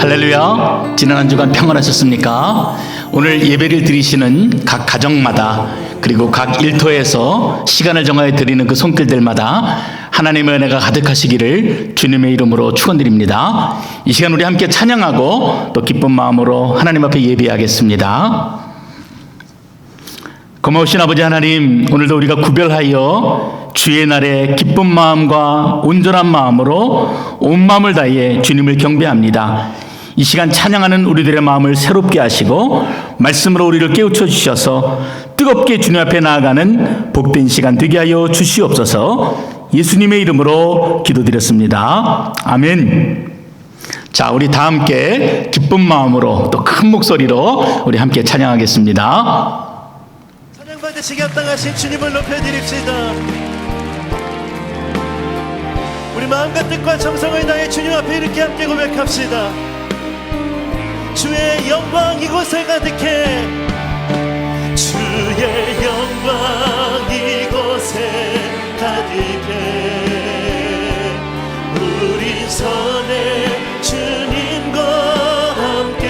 할렐루야. 지난 한 주간 평안하셨습니까? 오늘 예배를 드리시는 각 가정마다 그리고 각 일터에서 시간을 정하여 드리는 그 손길들마다 하나님의 은혜가 가득하시기를 주님의 이름으로 축원드립니다. 이 시간 우리 함께 찬양하고 또 기쁜 마음으로 하나님 앞에 예배하겠습니다. 고마우신 아버지 하나님, 오늘도 우리가 구별하여 주의 날에 기쁜 마음과 온전한 마음으로 온 마음을 다해 주님을 경배합니다. 이 시간 찬양하는 우리들의 마음을 새롭게 하시고 말씀으로 우리를 깨우쳐 주셔서 뜨겁게 주님 앞에 나아가는 복된 시간 되게 하여 주시옵소서. 예수님의 이름으로 기도드렸습니다. 아멘. 자, 우리 다 함께 기쁜 마음으로 또 큰 목소리로 우리 함께 찬양하겠습니다. 찬양받으시기 합당하신 주님을 높여드립시다. 우리 마음과 뜻과 정성을 다해 주님 앞에 이렇게 함께 고백합시다. 주의 영광 이곳에 가득해, 주의 영광 이곳에 가득해, 우리 선에 주님과 함께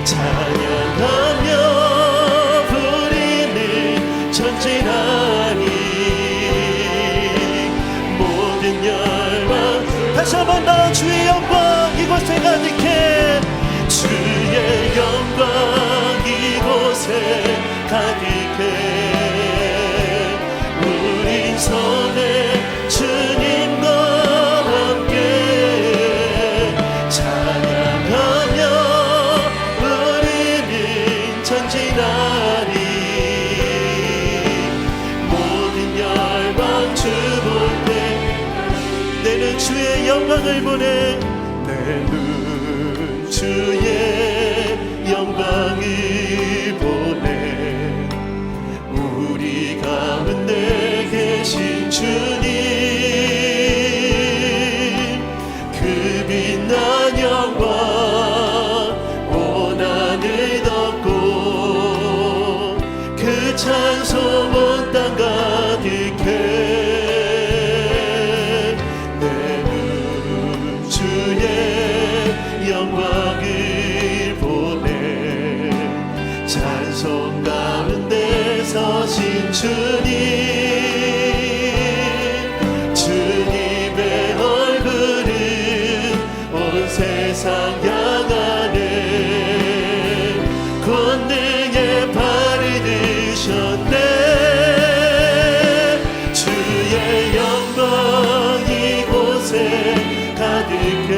찬양하며 부리는 전진하니 모든 열망. 다시 한번 더 주의 영광 이곳에 가득해, 주의 영광 이곳에 가득해, 우리 손에 주님과 함께 찬양하며 우리는 전진하리, 모든 열방 주 볼 때 내는 주의 영광을 보내, 내는 주의 영광을 보내, 우리 가운데 계신 주님 그 빛난 영광 온 하늘 덮고 그 찬송 온 땅 가득해, 영광을 보내, 찬송 가운데 서신 주님, 주님의 얼굴은 온 세상 향하네, 권능의 발이 드셨네, 주의 영광 이곳에 가득해,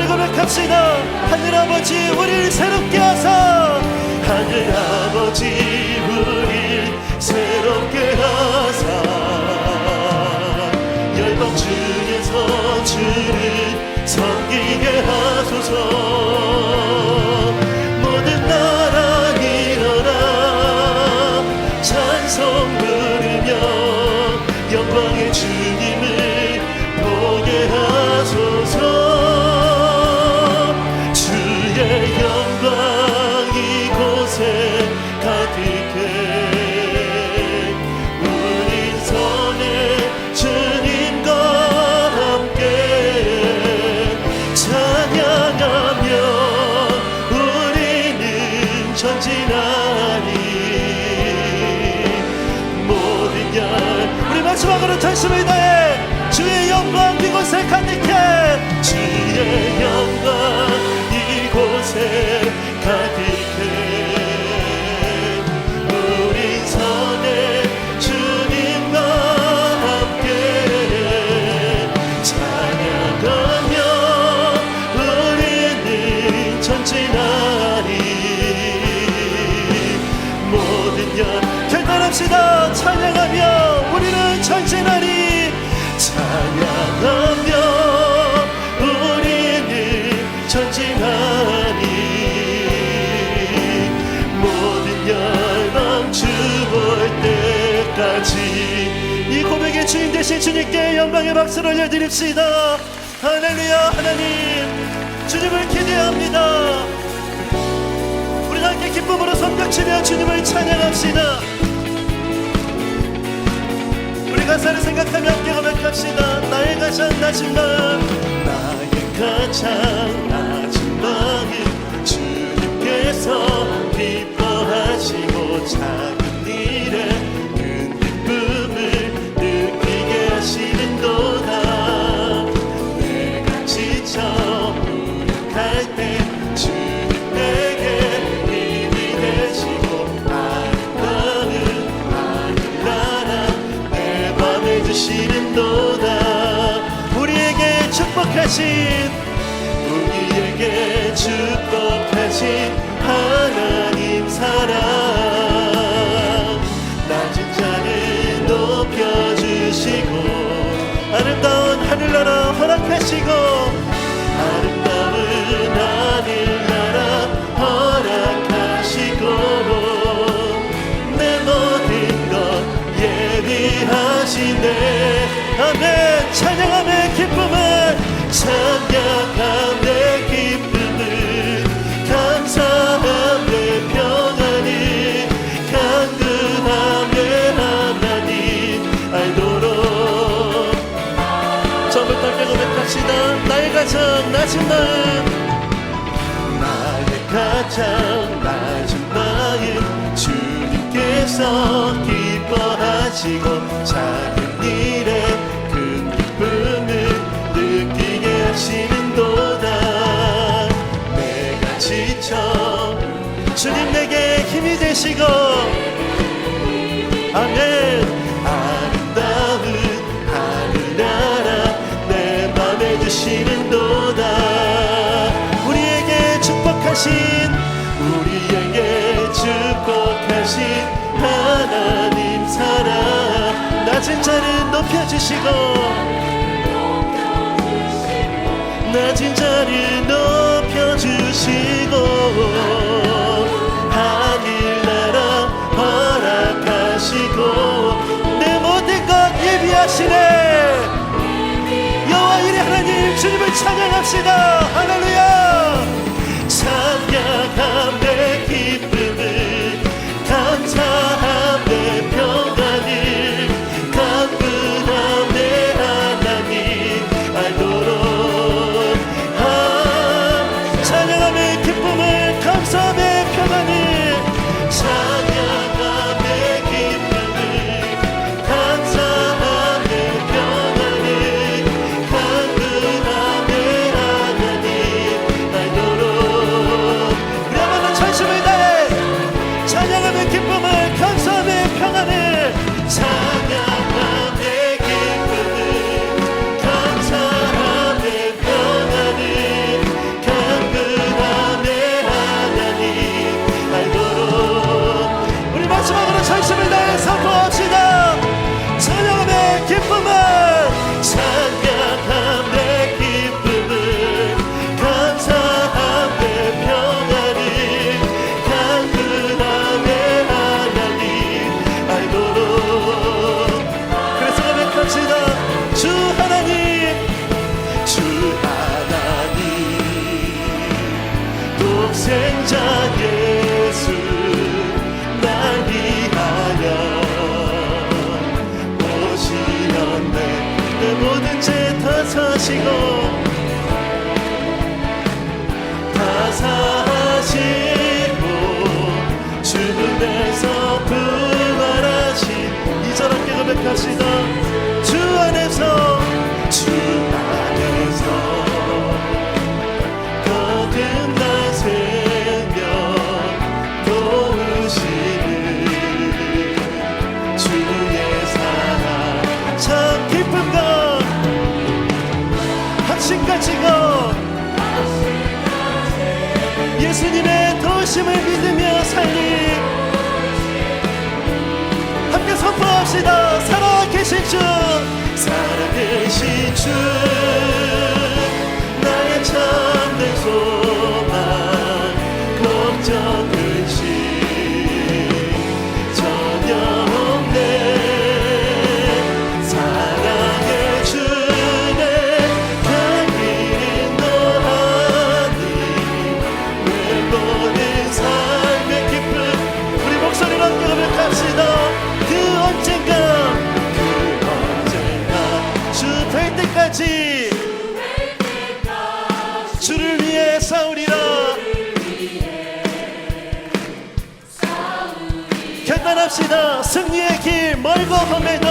고백합시다. 하늘아버지 우리를 새롭게 하사, 하늘아버지 우리를 새롭게 하사, 열방 중에서 주를 섬기게 하소서, 모든 나라 일어나 찬송 부르며 영광의 주님을 보게 하소서, 영광 이곳에 가득해, 우리 손에 주님과 함께 찬양하며 우리는 전진하니, 모든 열. 우리 마지막으로 전심을 다해 주의 영광 이곳에 가득해, 주의 영광 이곳에 가득해, 우리 손에 주님과 함께 찬양하며 우리는 전진하리, 모든 열 결단합시다. 찬양하며 우리는 전진하리, 찬양하며 우리는 전진하리, 모든 열방 주 볼 때까지. 이 고백의 우리의 주님 되신 주님께 영광의 박수를 올려드립시다. 할렐루야. 하나님 주님을 기대합니다. 우리 함께 기쁨으로 손뼉치며 주님을 찬양합시다. 우리 가사를 생각하며 함께 고백합시다. 나의 가장 낮은 마음, 나의 가장 낮은 마음, 주님께서 기뻐하시고 작은 일에 큰 기쁨을 느끼게 하시는도다. 내가 지쳐 무력할 때 주님 내게 힘이 되시고 아름다운 하늘나라 내 맘에 주시는도다. 우리에게 축복하신 하나님 사랑, 낮은 자를 높여주시고 아름다운 하늘나라 허락하시고 아름다운 하늘나라 허락하시고 내 모든 것 예비하시네. 아멘. 찬양함의 기쁨을, 찬양함의 기쁨을, 감사함의 평안을, 강구함의 하나님 알도록. 처음부터 함께 고백합시다. 나의 가장 낮은 마음, 나의 가장 낮은 마음, 주님께서 기뻐하시고 작은 일에 큰 기쁨을 느끼게 하시는도다. 내가 지쳐 주님 내게 힘이 되시고 아멘. 아름다운 하늘나라 내 맘에 주시는도다. 우리에게 축복하신 하나님 사랑, 낮은 자를 높여주시고 낮은 자를 높여주시고 하늘나라 허락하시고 내 모든 것 예비하시네. 여호와 이레 하나님 주님을 찬양합시다. 할렐루야. 찬양함의 기쁨을, 감사함의 평안을, 강구함의 하나님 알도록. 찬양함의 기쁨을, 감사함의 평안을, 찬양함의 기쁨을, 감사함의 평안을, 강구함의 하나님 알도록. 우리 한번 전심을 다해 찬양함의 기쁨을, 감사함의 평안을, 찬양함의 기쁨을, 감사함의 평안을, 강구함의 하나님 알도록. 우리 마지막으로 전심을 다해 선포합시다. 찬양함의 기쁨을, 찬양함의 기쁨을, 감사함의 평안을, 강구함의 하나님 알도록. 그래서 고백합시다. 주 하나님, 주 하나님, 독생자 예수 날 위하여 오시었네. 내 모든 죄 다 사시고 다 사시고 죽음에서 부활하신 이절 함께 고백합시다. 주 안에서, 주 안에서 거듭난 생명 도우시는 주의 사랑, 참 기쁜 것 확신까지 것 예수님의 도우심을 믿으며 살리 함께 선포합시다. 살아계신 주, 살아계신 주, 나의 참된 소망, 걱정 근심 전혀 없네. 때까지 주를 위해 싸우리라. 결단합시다. 승리의 길 멀고 험해도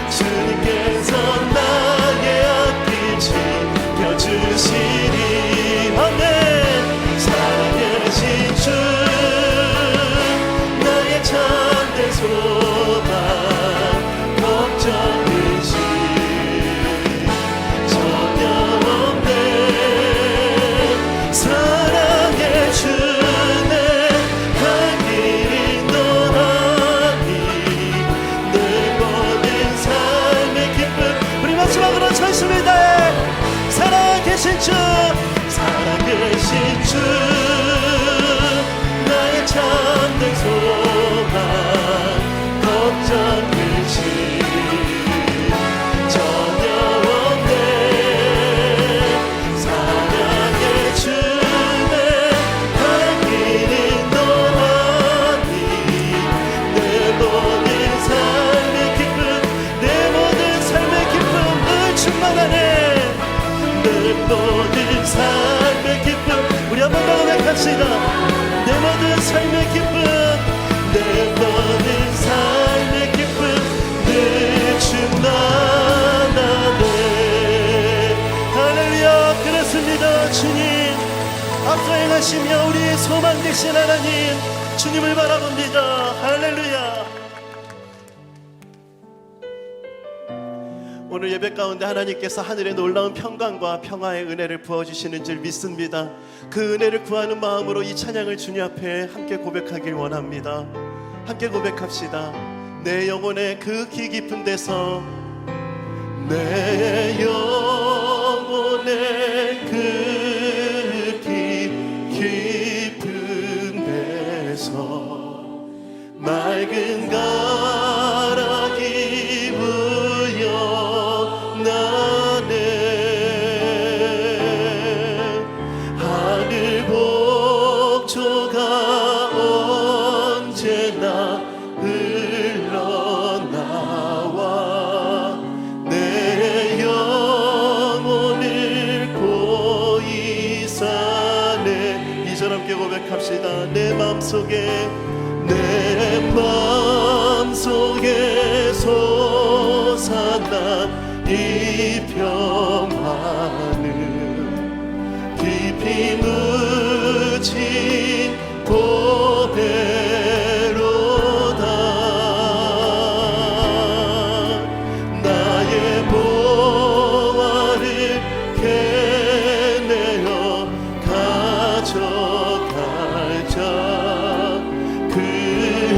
주님께서 나의 앞길 지켜주시리. 아멘. 살아계신 주 나의 참된 소망 걱정 의심 전혀 없네. 사랑의 주네 갈 길이 너하니 늘 모든 삶의 기쁨. 우리 마지막으로 전심을 다해 살아계신 주 살아계신 주 나의 참된 소망 걱정 의심 전혀 없네. 사랑의 주네 갈 길이 너하니 내 모든 삶의 기쁨 내 모든 삶의 기쁨을 충만하네. 내 모든 삶의 기쁨. 우리 한 번 더 고백합시다. 내 모든 삶의 기쁨 내 모든 삶의 기쁨 늘 충만하네. 할렐루야. 그렇습니다. 주님 앞서 행하시며 우리의 소망 되신 하나님 주님을 바라봅니다. 할렐루야. 오늘 예배 가운데 하나님께서 하늘의 놀라운 평강과 평화의 은혜를 부어주시는 줄 믿습니다. 그 은혜를 구하는 마음으로 이 찬양을 주님 앞에 함께 고백하길 원합니다. 함께 고백합시다. 내 영혼의 그 기 깊은 데서 내 영혼의 그 기 깊은 데서 맑은 가락이 나네. 하늘 복조가 언제나 흘러나와 내 영혼을 고이 사네. 이 절 함께 고백합시다. 내 마음속에 솟아난 이 평화는 깊이 묻힌 보배로다. 나의 보화를 캐내어 가져갈 자 그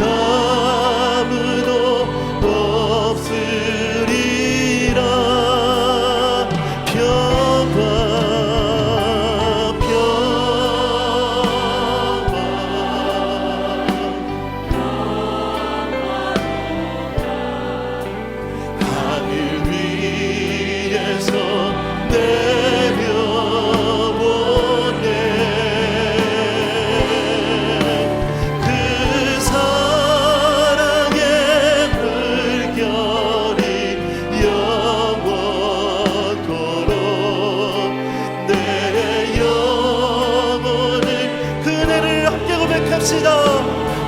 아무도 없으리라. 평화 하늘 위에서 내려오네. 그 사랑의 물결이 영원토록 내 영혼을 그네를 함께 고백합시다.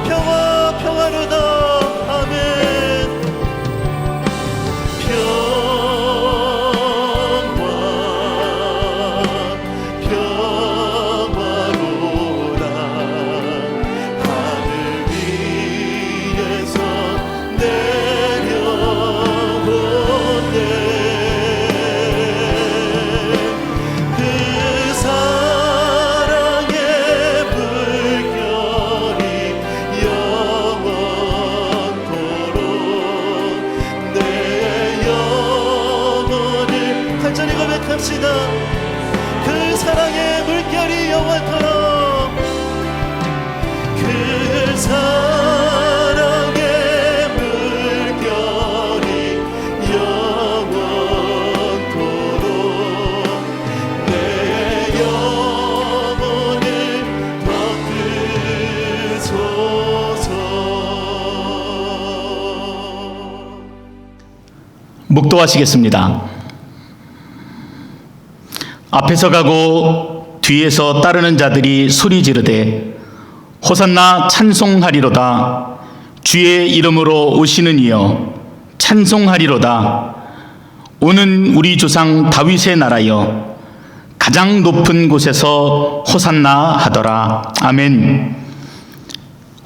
평화 평화로다. 아멘. 평화로다. 하늘 위에서 내려오네. 그 사랑의 물결이 영원토록 내 영혼을 간절히 고백합시다. 그 사랑의 물결이 영원토록 그 사랑의 물결이 영원토록 내 영혼을 덮으소서. 묵도하시겠습니다. 앞에서 가고 뒤에서 따르는 자들이 소리 지르되 호산나 찬송하리로다. 주의 이름으로 오시는 이여 찬송하리로다. 오는 우리 조상 다윗의 나라여 가장 높은 곳에서 호산나 하더라. 아멘.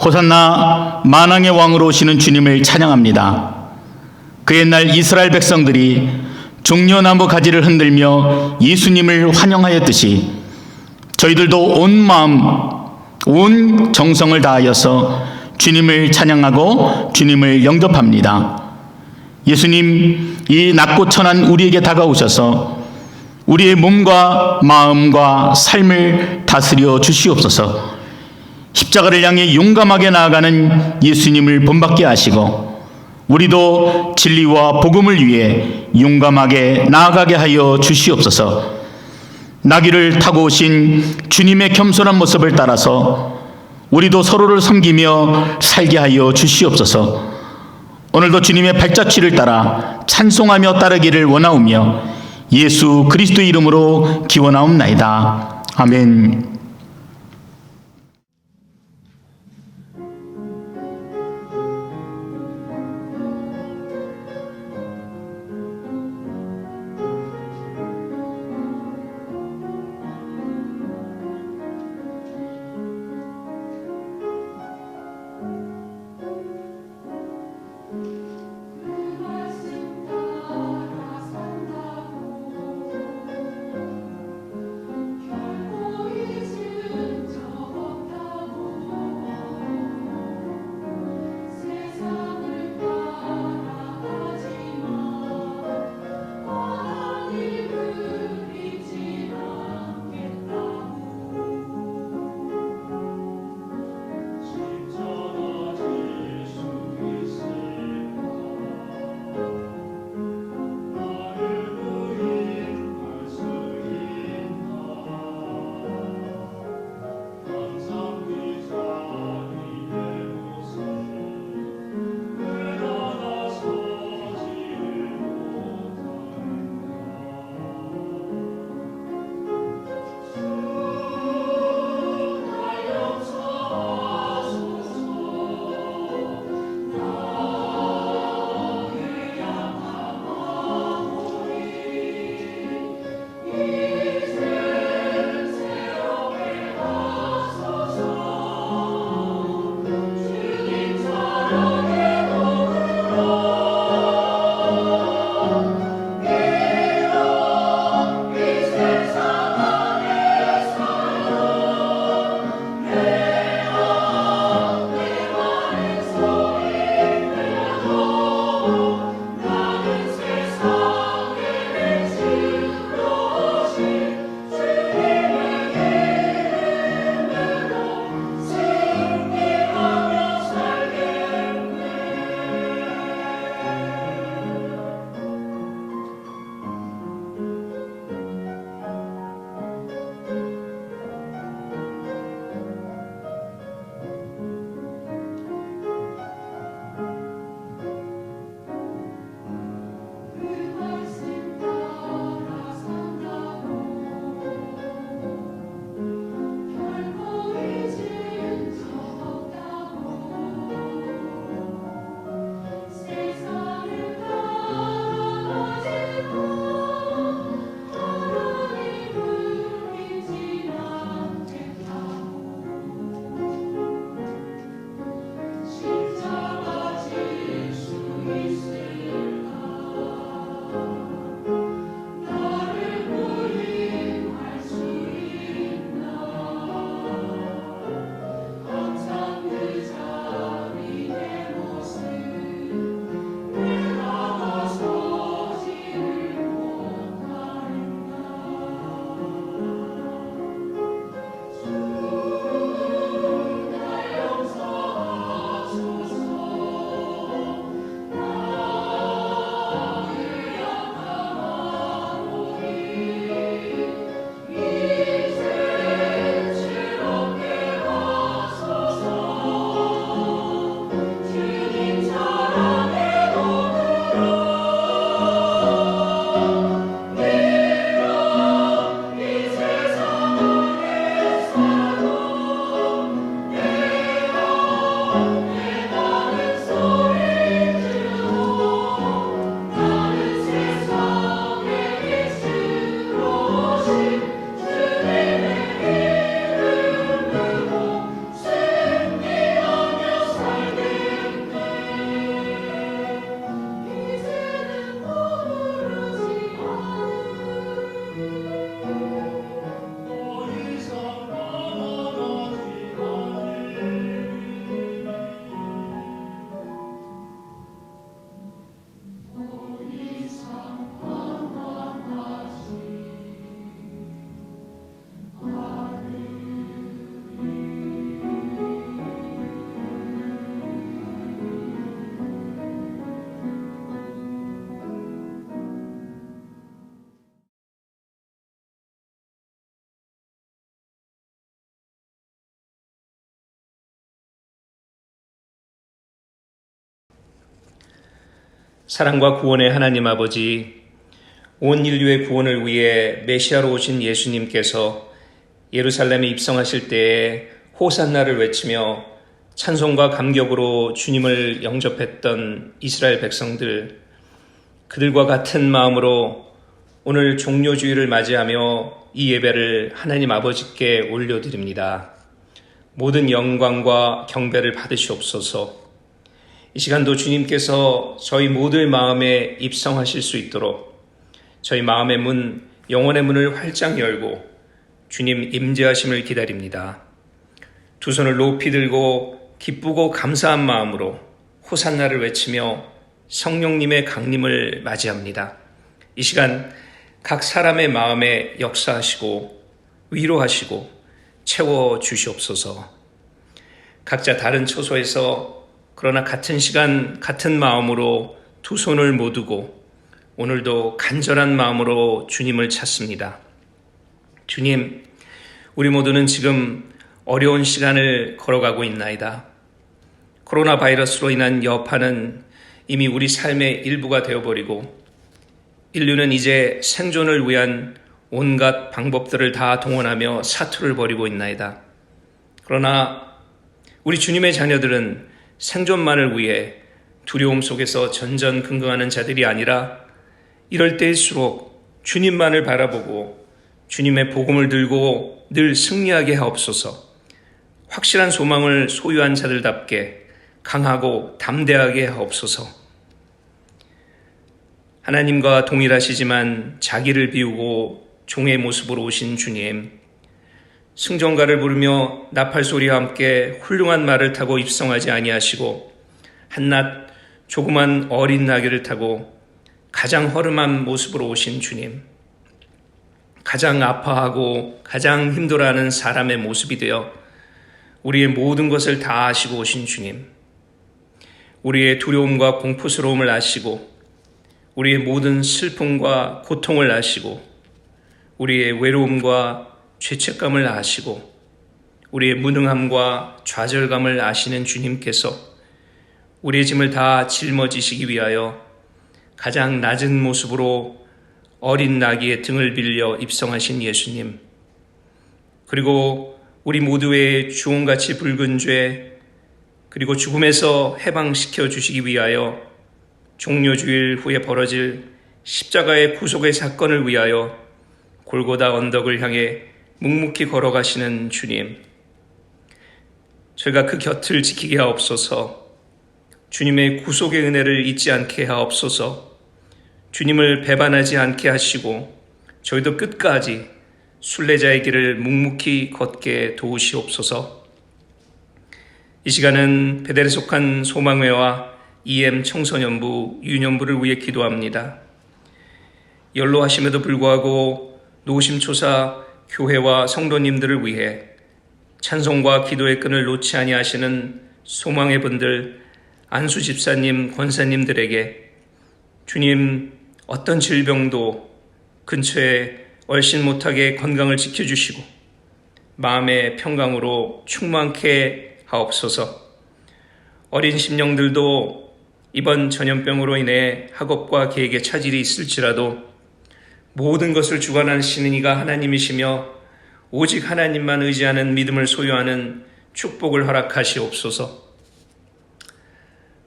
호산나 만왕의 왕으로 오시는 주님을 찬양합니다. 그 옛날 이스라엘 백성들이 종려나무 가지를 흔들며 예수님을 환영하였듯이 저희들도 온 마음, 온 정성을 다하여서 주님을 찬양하고 주님을 영접합니다. 예수님, 이 낮고 천한 우리에게 다가오셔서 우리의 몸과 마음과 삶을 다스려 주시옵소서. 십자가를 향해 용감하게 나아가는 예수님을 본받게 하시고 우리도 진리와 복음을 위해 용감하게 나아가게 하여 주시옵소서. 나귀를 타고 오신 주님의 겸손한 모습을 따라서 우리도 서로를 섬기며 살게 하여 주시옵소서. 오늘도 주님의 발자취를 따라 찬송하며 따르기를 원하오며 예수 그리스도의 이름으로 기원하옵나이다. 아멘. 결코 잊지 사랑과 구원의 하나님 아버지, 온 인류의 구원을 위해 메시아로 오신 예수님께서 예루살렘에 입성하실 때에 호산나를 외치며 찬송과 감격으로 주님을 영접했던 이스라엘 백성들, 그들과 같은 마음으로 오늘 종료주일을 맞이하며 이 예배를 하나님 아버지께 올려드립니다. 모든 영광과 경배를 받으시옵소서. 이 시간도 주님께서 저희 모두의 마음에 입성하실 수 있도록 저희 마음의 문, 영혼의 문을 활짝 열고 주님 임재하심을 기다립니다. 두 손을 높이 들고 기쁘고 감사한 마음으로 호산나를 외치며 성령님의 강림을 맞이합니다. 이 시간 각 사람의 마음에 역사하시고 위로하시고 채워주시옵소서. 각자 다른 처소에서 그러나 같은 시간 같은 마음으로 두 손을 모두고 오늘도 간절한 마음으로 주님을 찾습니다. 주님, 우리 모두는 지금 어려운 시간을 걸어가고 있나이다. 코로나 바이러스로 인한 여파는 이미 우리 삶의 일부가 되어버리고 인류는 이제 생존을 위한 온갖 방법들을 다 동원하며 사투를 벌이고 있나이다. 그러나 우리 주님의 자녀들은 생존만을 위해 두려움 속에서 전전긍긍하는 자들이 아니라 이럴 때일수록 주님만을 바라보고 주님의 복음을 들고 늘 승리하게 하옵소서. 확실한 소망을 소유한 자들답게 강하고 담대하게 하옵소서. 하나님과 동일하시지만 자기를 비우고 종의 모습으로 오신 주님, 승전가를 부르며 나팔소리와 함께 훌륭한 말을 타고 입성하지 아니하시고 한낱 조그만 어린 나귀를 타고 가장 허름한 모습으로 오신 주님, 가장 아파하고 가장 힘들어하는 사람의 모습이 되어 우리의 모든 것을 다 아시고 오신 주님, 우리의 두려움과 공포스러움을 아시고 우리의 모든 슬픔과 고통을 아시고 우리의 외로움과 죄책감을 아시고 우리의 무능함과 좌절감을 아시는 주님께서 우리의 짐을 다 짊어지시기 위하여 가장 낮은 모습으로 어린 나귀의 등을 빌려 입성하신 예수님, 그리고 우리 모두의 주홍같이 붉은 죄 그리고 죽음에서 해방시켜 주시기 위하여 종료주일 후에 벌어질 십자가의 구속의 사건을 위하여 골고다 언덕을 향해 묵묵히 걸어가시는 주님, 저희가 그 곁을 지키게 하옵소서. 주님의 구속의 은혜를 잊지 않게 하옵소서. 주님을 배반하지 않게 하시고 저희도 끝까지 순례자의 길을 묵묵히 걷게 도우시옵소서. 이 시간은 베델에 속한 소망회와 EM 청소년부, 유년부를 위해 기도합니다. 연로하심에도 불구하고 노심초사 교회와 성도님들을 위해 찬송과 기도의 끈을 놓지 아니하시는 소망의 분들, 안수 집사님, 권사님들에게 주님 어떤 질병도 근처에 얼씬 못하게 건강을 지켜주시고 마음의 평강으로 충만케 하옵소서. 어린 심령들도 이번 전염병으로 인해 학업과 계획에 차질이 있을지라도 모든 것을 주관하시는 이가 하나님이시며 오직 하나님만 의지하는 믿음을 소유하는 축복을 허락하시옵소서.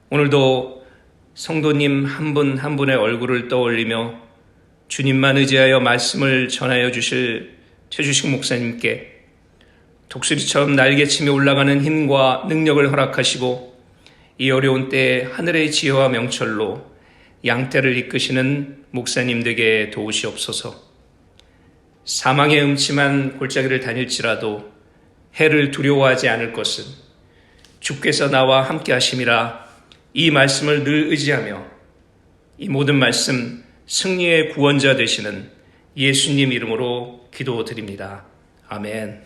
오늘도 성도님 한 분 한 분의 얼굴을 떠올리며 주님만 의지하여 말씀을 전하여 주실 최주식 목사님께 독수리처럼 날개치며 올라가는 힘과 능력을 허락하시고 이 어려운 때에 하늘의 지혜와 명철로 양떼를 이끄시는 목사님 되게 도우시옵소서. 사망의 음침한 골짜기를 다닐지라도 해를 두려워하지 않을 것은 주께서 나와 함께 하심이라 이 말씀을 늘 의지하며 이 모든 말씀 승리의 구원자 되시는 예수님 이름으로 기도드립니다. 아멘.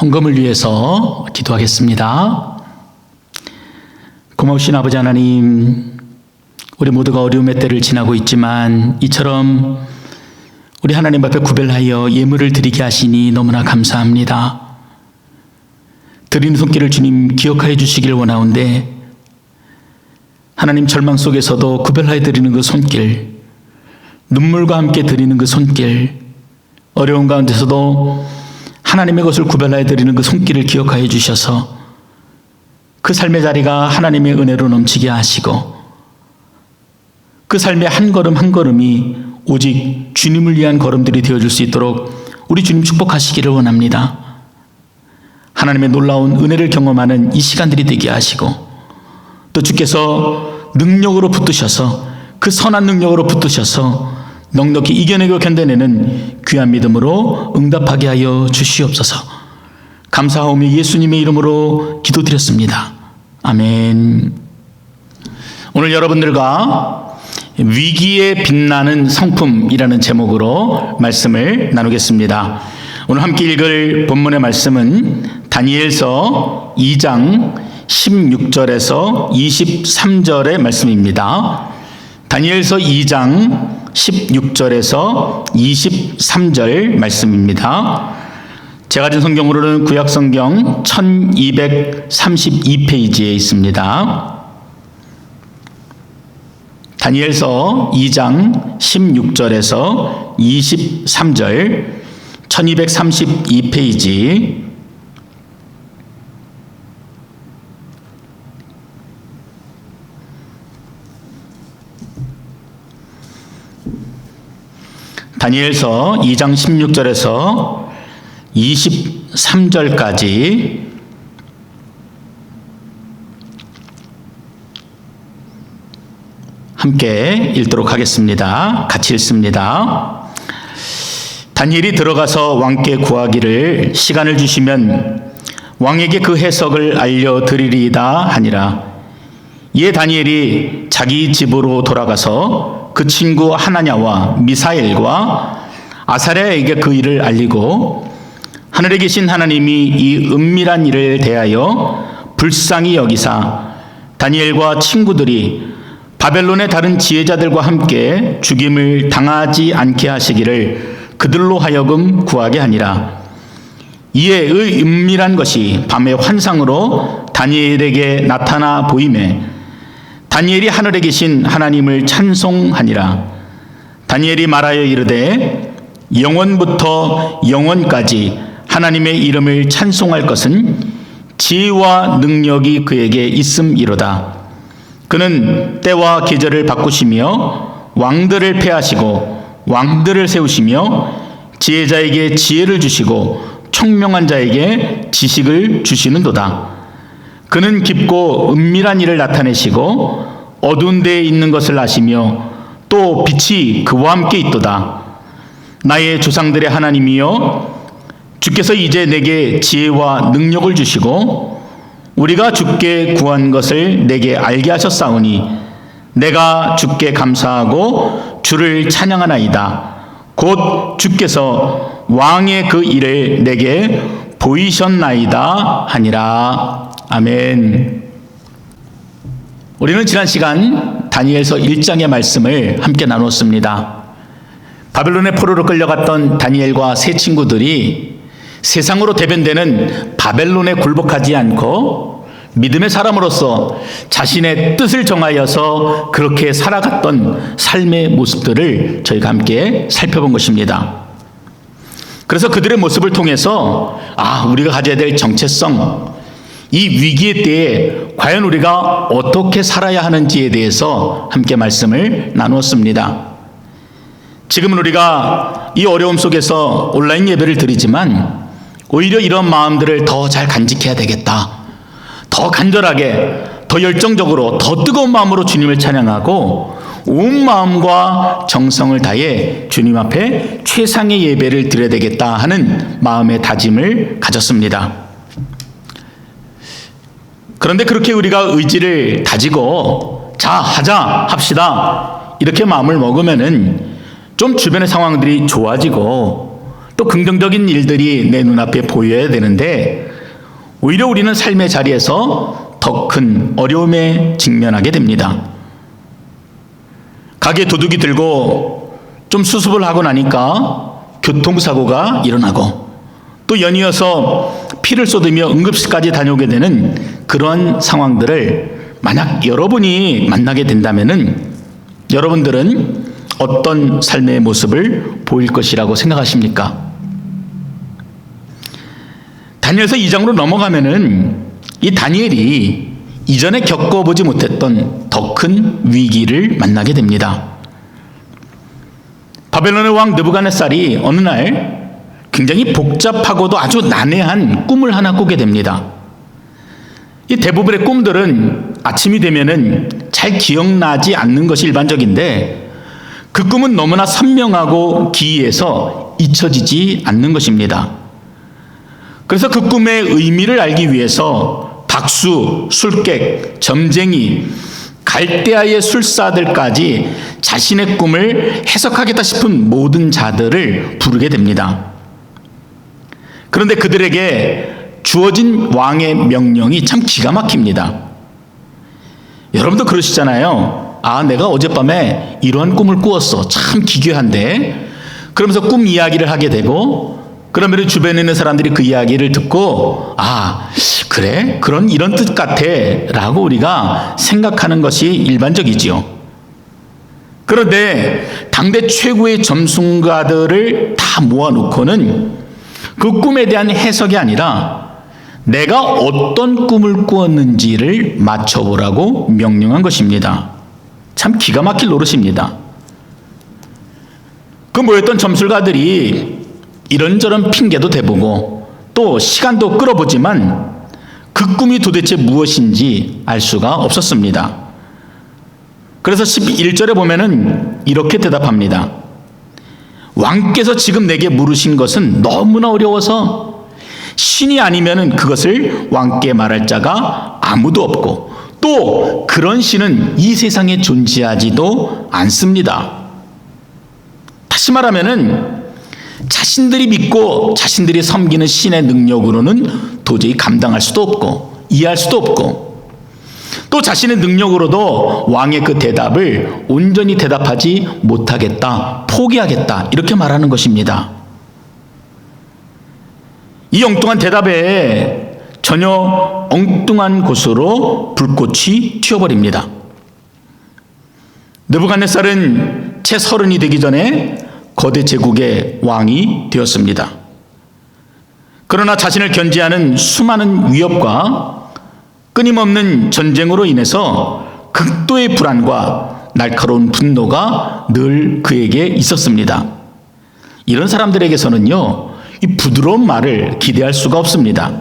헌금을 위해서 기도하겠습니다. 고마우신 아버지 하나님, 우리 모두가 어려움의 때를 지나고 있지만 이처럼 우리 하나님 앞에 구별하여 예물을 드리게 하시니 너무나 감사합니다. 드리는 손길을 주님 기억하여 주시길 원하온데, 하나님 절망 속에서도 구별하여 드리는 그 손길, 눈물과 함께 드리는 그 손길, 어려운 가운데서도 하나님의 것을 구별하여 드리는 그 손길을 기억하여 주셔서 그 삶의 자리가 하나님의 은혜로 넘치게 하시고, 그 삶의 한 걸음 한 걸음이 오직 주님을 위한 걸음들이 되어줄 수 있도록 우리 주님 축복하시기를 원합니다. 하나님의 놀라운 은혜를 경험하는 이 시간들이 되게 하시고, 또 주께서 능력으로 붙드셔서, 그 선한 능력으로 붙드셔서 넉넉히 이겨내고 견뎌내는 귀한 믿음으로 응답하게 하여 주시옵소서. 감사하오며 예수님의 이름으로 기도드렸습니다. 아멘. 오늘 여러분들과 위기에 빛나는 성품이라는 제목으로 말씀을 나누겠습니다. 오늘 함께 읽을 본문의 말씀은 다니엘서 2장 16절에서 23절의 말씀입니다. 다니엘서 2장 16절에서 23절 말씀입니다. 제가 가진 성경으로는 구약성경 1232페이지에 있습니다. 다니엘서 2장 16절에서 23절 1232페이지. 다니엘서 2장 16절에서 23절까지 함께 읽도록 하겠습니다. 같이 읽습니다. 다니엘이 들어가서 왕께 구하기를 시간을 주시면 왕에게 그 해석을 알려드리리이다 하니라. 이에 다니엘이 자기 집으로 돌아가서 그 친구 하나냐와 미사엘과 아사랴에게 그 일을 알리고, 하늘에 계신 하나님이 이 은밀한 일을 대하여 불쌍히 여기사 다니엘과 친구들이 바벨론의 다른 지혜자들과 함께 죽임을 당하지 않게 하시기를 그들로 하여금 구하게 하니라. 이에 의 은밀한 것이 밤의 환상으로 다니엘에게 나타나 보이매 다니엘이 하늘에 계신 하나님을 찬송하니라. 다니엘이 말하여 이르되 영원부터 영원까지 하나님의 이름을 찬송할 것은 지혜와 능력이 그에게 있음이로다. 그는 때와 계절을 바꾸시며 왕들을 패하시고 왕들을 세우시며 지혜자에게 지혜를 주시고 총명한 자에게 지식을 주시는도다. 그는 깊고 은밀한 일을 나타내시고 어두운 데에 있는 것을 아시며 또 빛이 그와 함께 있도다. 나의 조상들의 하나님이여, 주께서 이제 내게 지혜와 능력을 주시고 우리가 주께 구한 것을 내게 알게 하셨사오니 내가 주께 감사하고 주를 찬양하나이다. 곧 주께서 왕의 그 일을 내게 보이셨나이다 하니라. 아멘. 우리는 지난 시간 다니엘서 1장의 말씀을 함께 나눴습니다. 바벨론의 포로로 끌려갔던 다니엘과 세 친구들이 세상으로 대변되는 바벨론에 굴복하지 않고 믿음의 사람으로서 자신의 뜻을 정하여서 그렇게 살아갔던 삶의 모습들을 저희가 함께 살펴본 것입니다. 그래서 그들의 모습을 통해서 우리가 가져야 될 정체성, 이 위기의 때에 과연 우리가 어떻게 살아야 하는지에 대해서 함께 말씀을 나누었습니다. 지금은 우리가 이 어려움 속에서 온라인 예배를 드리지만 오히려 이런 마음들을 더 잘 간직해야 되겠다. 더 간절하게, 더 열정적으로, 더 뜨거운 마음으로 주님을 찬양하고 온 마음과 정성을 다해 주님 앞에 최상의 예배를 드려야 되겠다 하는 마음의 다짐을 가졌습니다. 그런데 그렇게 우리가 의지를 다지고 자, 하자, 합시다 이렇게 마음을 먹으면은 좀 주변의 상황들이 좋아지고 또 또 긍정적인 일들이 내 눈앞에 보여야 되는데 오히려 우리는 삶의 자리에서 더 큰 어려움에 직면하게 됩니다. 가게 도둑이 들고 좀 수습을 하고 나니까 교통사고가 일어나고 또 연이어서 피를 쏟으며 응급실까지 다녀오게 되는 그런 상황들을 만약 여러분이 만나게 된다면은 여러분들은 어떤 삶의 모습을 보일 것이라고 생각하십니까? 다니엘서 2장으로 넘어가면은 이 다니엘이 이전에 겪어보지 못했던 더 큰 위기를 만나게 됩니다. 바벨론의 왕 느부갓네살이 어느 날 굉장히 복잡하고도 아주 난해한 꿈을 하나 꾸게 됩니다. 이 대부분의 꿈들은 아침이 되면은 잘 기억나지 않는 것이 일반적인데 그 꿈은 너무나 선명하고 기이해서 잊혀지지 않는 것입니다. 그래서 그 꿈의 의미를 알기 위해서 박수, 술객, 점쟁이, 갈대아의 술사들까지 자신의 꿈을 해석하겠다 싶은 모든 자들을 부르게 됩니다. 그런데 그들에게 주어진 왕의 명령이 참 기가 막힙니다. 여러분도 그러시잖아요. 아, 내가 어젯밤에 이러한 꿈을 꾸었어. 참 기괴한데. 그러면서 꿈 이야기를 하게 되고 그러면 주변에 있는 사람들이 그 이야기를 듣고 아, 그래? 이런 뜻 같아 라고 우리가 생각하는 것이 일반적이지요. 그런데 당대 최고의 점술가들을 다 모아놓고는 그 꿈에 대한 해석이 아니라 내가 어떤 꿈을 꾸었는지를 맞춰보라고 명령한 것입니다. 참 기가 막힐 노릇입니다. 그 모였던 점술가들이 이런저런 핑계도 대보고 또 시간도 끌어보지만 그 꿈이 도대체 무엇인지 알 수가 없었습니다. 그래서 11절에 보면은 이렇게 대답합니다. 왕께서 지금 내게 물으신 것은 너무나 어려워서 신이 아니면은 그것을 왕께 말할 자가 아무도 없고 또 그런 신은 이 세상에 존재하지도 않습니다. 다시 말하면은 자신들이 믿고 자신들이 섬기는 신의 능력으로는 도저히 감당할 수도 없고 이해할 수도 없고 또 자신의 능력으로도 왕의 그 대답을 온전히 대답하지 못하겠다, 포기하겠다 이렇게 말하는 것입니다. 이 엉뚱한 대답에 전혀 엉뚱한 곳으로 불꽃이 튀어버립니다. 느부갓네살은 채 30이 되기 전에 거대 제국의 왕이 되었습니다. 그러나 자신을 견제하는 수많은 위협과 끊임없는 전쟁으로 인해서 극도의 불안과 날카로운 분노가 늘 그에게 있었습니다. 이런 사람들에게서는요, 이 부드러운 말을 기대할 수가 없습니다.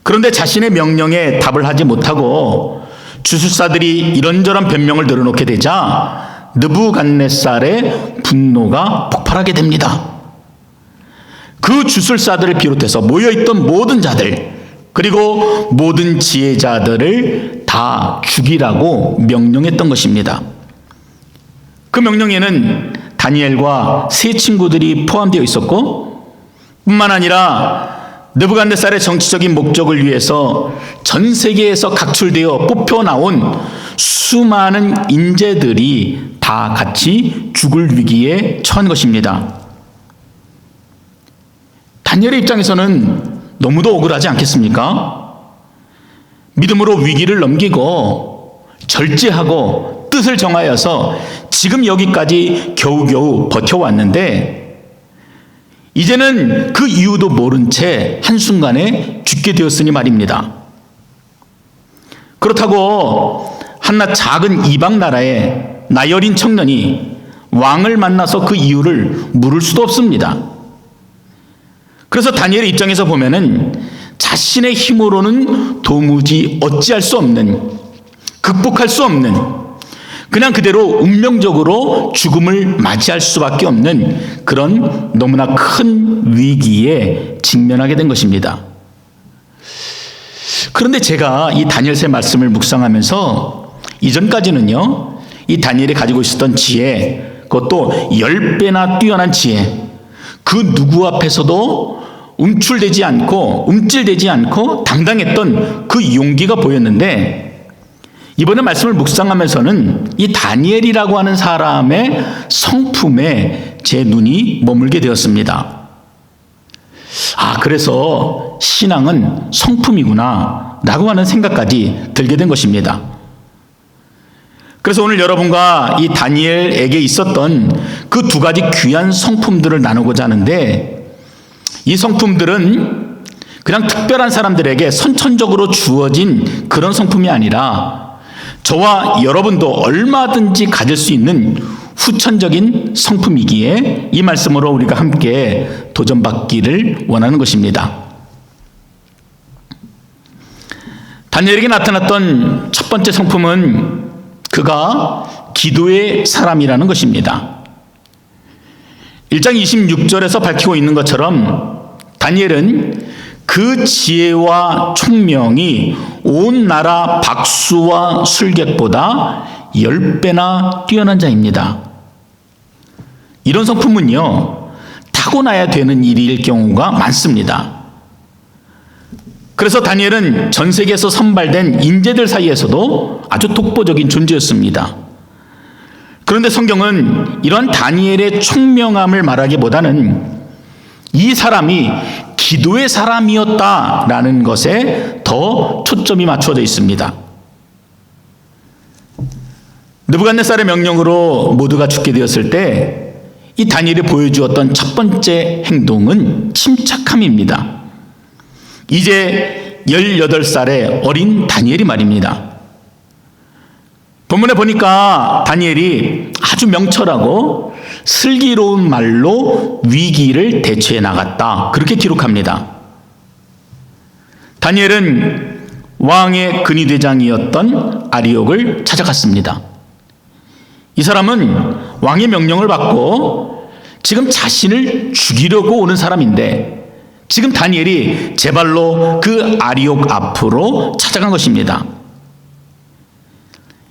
그런데 자신의 명령에 답을 하지 못하고 주술사들이 이런저런 변명을 늘어놓게 되자 느부갓네살의 분노가 폭발하게 됩니다. 그 주술사들을 비롯해서 모여있던 모든 자들 그리고 모든 지혜자들을 다 죽이라고 명령했던 것입니다. 그 명령에는 다니엘과 세 친구들이 포함되어 있었고 뿐만 아니라 느부갓네살의 정치적인 목적을 위해서 전 세계에서 각출되어 뽑혀나온 수많은 인재들이 다 같이 죽을 위기에 처한 것입니다. 다니엘의 입장에서는 너무도 억울하지 않겠습니까? 믿음으로 위기를 넘기고 절제하고 뜻을 정하여서 지금 여기까지 겨우겨우 버텨왔는데 이제는 그 이유도 모른 채 한순간에 죽게 되었으니 말입니다. 그렇다고 한낱 작은 이방 나라의 나열인 청년이 왕을 만나서 그 이유를 물을 수도 없습니다. 그래서 다니엘의 입장에서 보면은 자신의 힘으로는 도무지 어찌할 수 없는, 극복할 수 없는, 그냥 그대로 운명적으로 죽음을 맞이할 수밖에 없는 그런 너무나 큰 위기에 직면하게 된 것입니다. 그런데 제가 이 다니엘서의 말씀을 묵상하면서 이전까지는요, 이 다니엘이 가지고 있었던 지혜, 그것도 10배나 뛰어난 지혜, 그 누구 앞에서도 움찔되지 않고 당당했던 그 용기가 보였는데, 이번에 말씀을 묵상하면서는 이 다니엘이라고 하는 사람의 성품에 제 눈이 머물게 되었습니다. 그래서 신앙은 성품이구나 라고 하는 생각까지 들게 된 것입니다. 그래서 오늘 여러분과 이 다니엘에게 있었던 그 두 가지 귀한 성품들을 나누고자 하는데, 이 성품들은 그냥 특별한 사람들에게 선천적으로 주어진 그런 성품이 아니라 저와 여러분도 얼마든지 가질 수 있는 후천적인 성품이기에 이 말씀으로 우리가 함께 도전받기를 원하는 것입니다. 다니엘에게 나타났던 첫 번째 성품은 그가 기도의 사람이라는 것입니다. 1장 26절에서 밝히고 있는 것처럼 다니엘은 그 지혜와 총명이 온 나라 박수와 술객보다 10배나 뛰어난 자입니다. 이런 성품은요, 타고나야 되는 일일 경우가 많습니다. 그래서 다니엘은 전 세계에서 선발된 인재들 사이에서도 아주 독보적인 존재였습니다. 그런데 성경은 이런 다니엘의 총명함을 말하기보다는 이 사람이 기도의 사람이었다라는 것에 더 초점이 맞춰져 있습니다. 느부갓네살의 명령으로 모두가 죽게 되었을 때 이 다니엘이 보여주었던 첫 번째 행동은 침착함입니다. 이제 18살의 어린 다니엘이 말입니다. 본문에 보니까 다니엘이 아주 명철하고 슬기로운 말로 위기를 대처해 나갔다, 그렇게 기록합니다. 다니엘은 왕의 근위대장이었던 아리옥을 찾아갔습니다. 이 사람은 왕의 명령을 받고 지금 자신을 죽이려고 오는 사람인데, 지금 다니엘이 제 발로 그 아리옥 앞으로 찾아간 것입니다.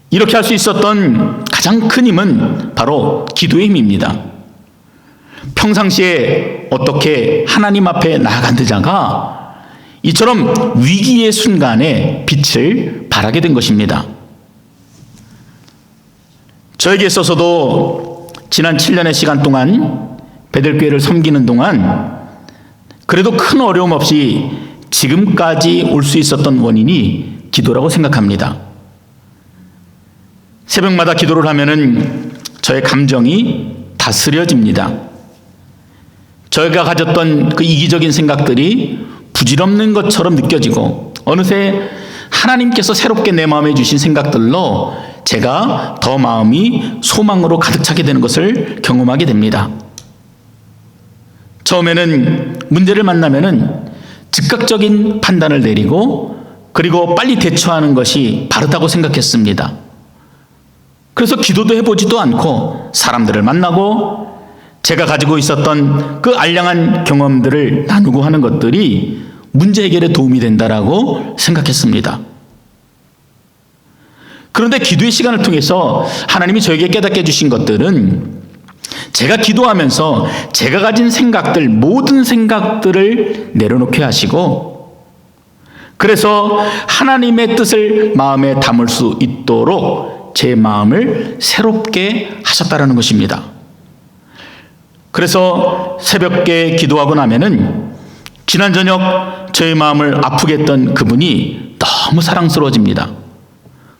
이렇게 할 수 있었던 가장 큰 힘은 바로 기도의 힘입니다. 평상시에 어떻게 하나님 앞에 나아간 자가 이처럼 위기의 순간에 빛을 발하게 된 것입니다. 저에게 있어서도 지난 7년의 시간 동안 베들교회를 섬기는 동안 그래도 큰 어려움 없이 지금까지 올 수 있었던 원인이 기도라고 생각합니다. 새벽마다 기도를 하면은 저의 감정이 다스려집니다. 저희가 가졌던 그 이기적인 생각들이 부질없는 것처럼 느껴지고, 어느새 하나님께서 새롭게 내 마음에 주신 생각들로 제가 더 마음이 소망으로 가득 차게 되는 것을 경험하게 됩니다. 처음에는 문제를 만나면은 즉각적인 판단을 내리고 그리고 빨리 대처하는 것이 바르다고 생각했습니다. 그래서 기도도 해보지도 않고 사람들을 만나고 제가 가지고 있었던 그 알량한 경험들을 나누고 하는 것들이 문제 해결에 도움이 된다라고 생각했습니다. 그런데 기도의 시간을 통해서 하나님이 저에게 깨닫게 해주신 것들은 제가 기도하면서 제가 가진 생각들, 모든 생각들을 내려놓게 하시고, 그래서 하나님의 뜻을 마음에 담을 수 있도록 제 마음을 새롭게 하셨다라는 것입니다. 그래서 새벽에 기도하고 나면은 지난 저녁 저의 마음을 아프게 했던 그분이 너무 사랑스러워집니다.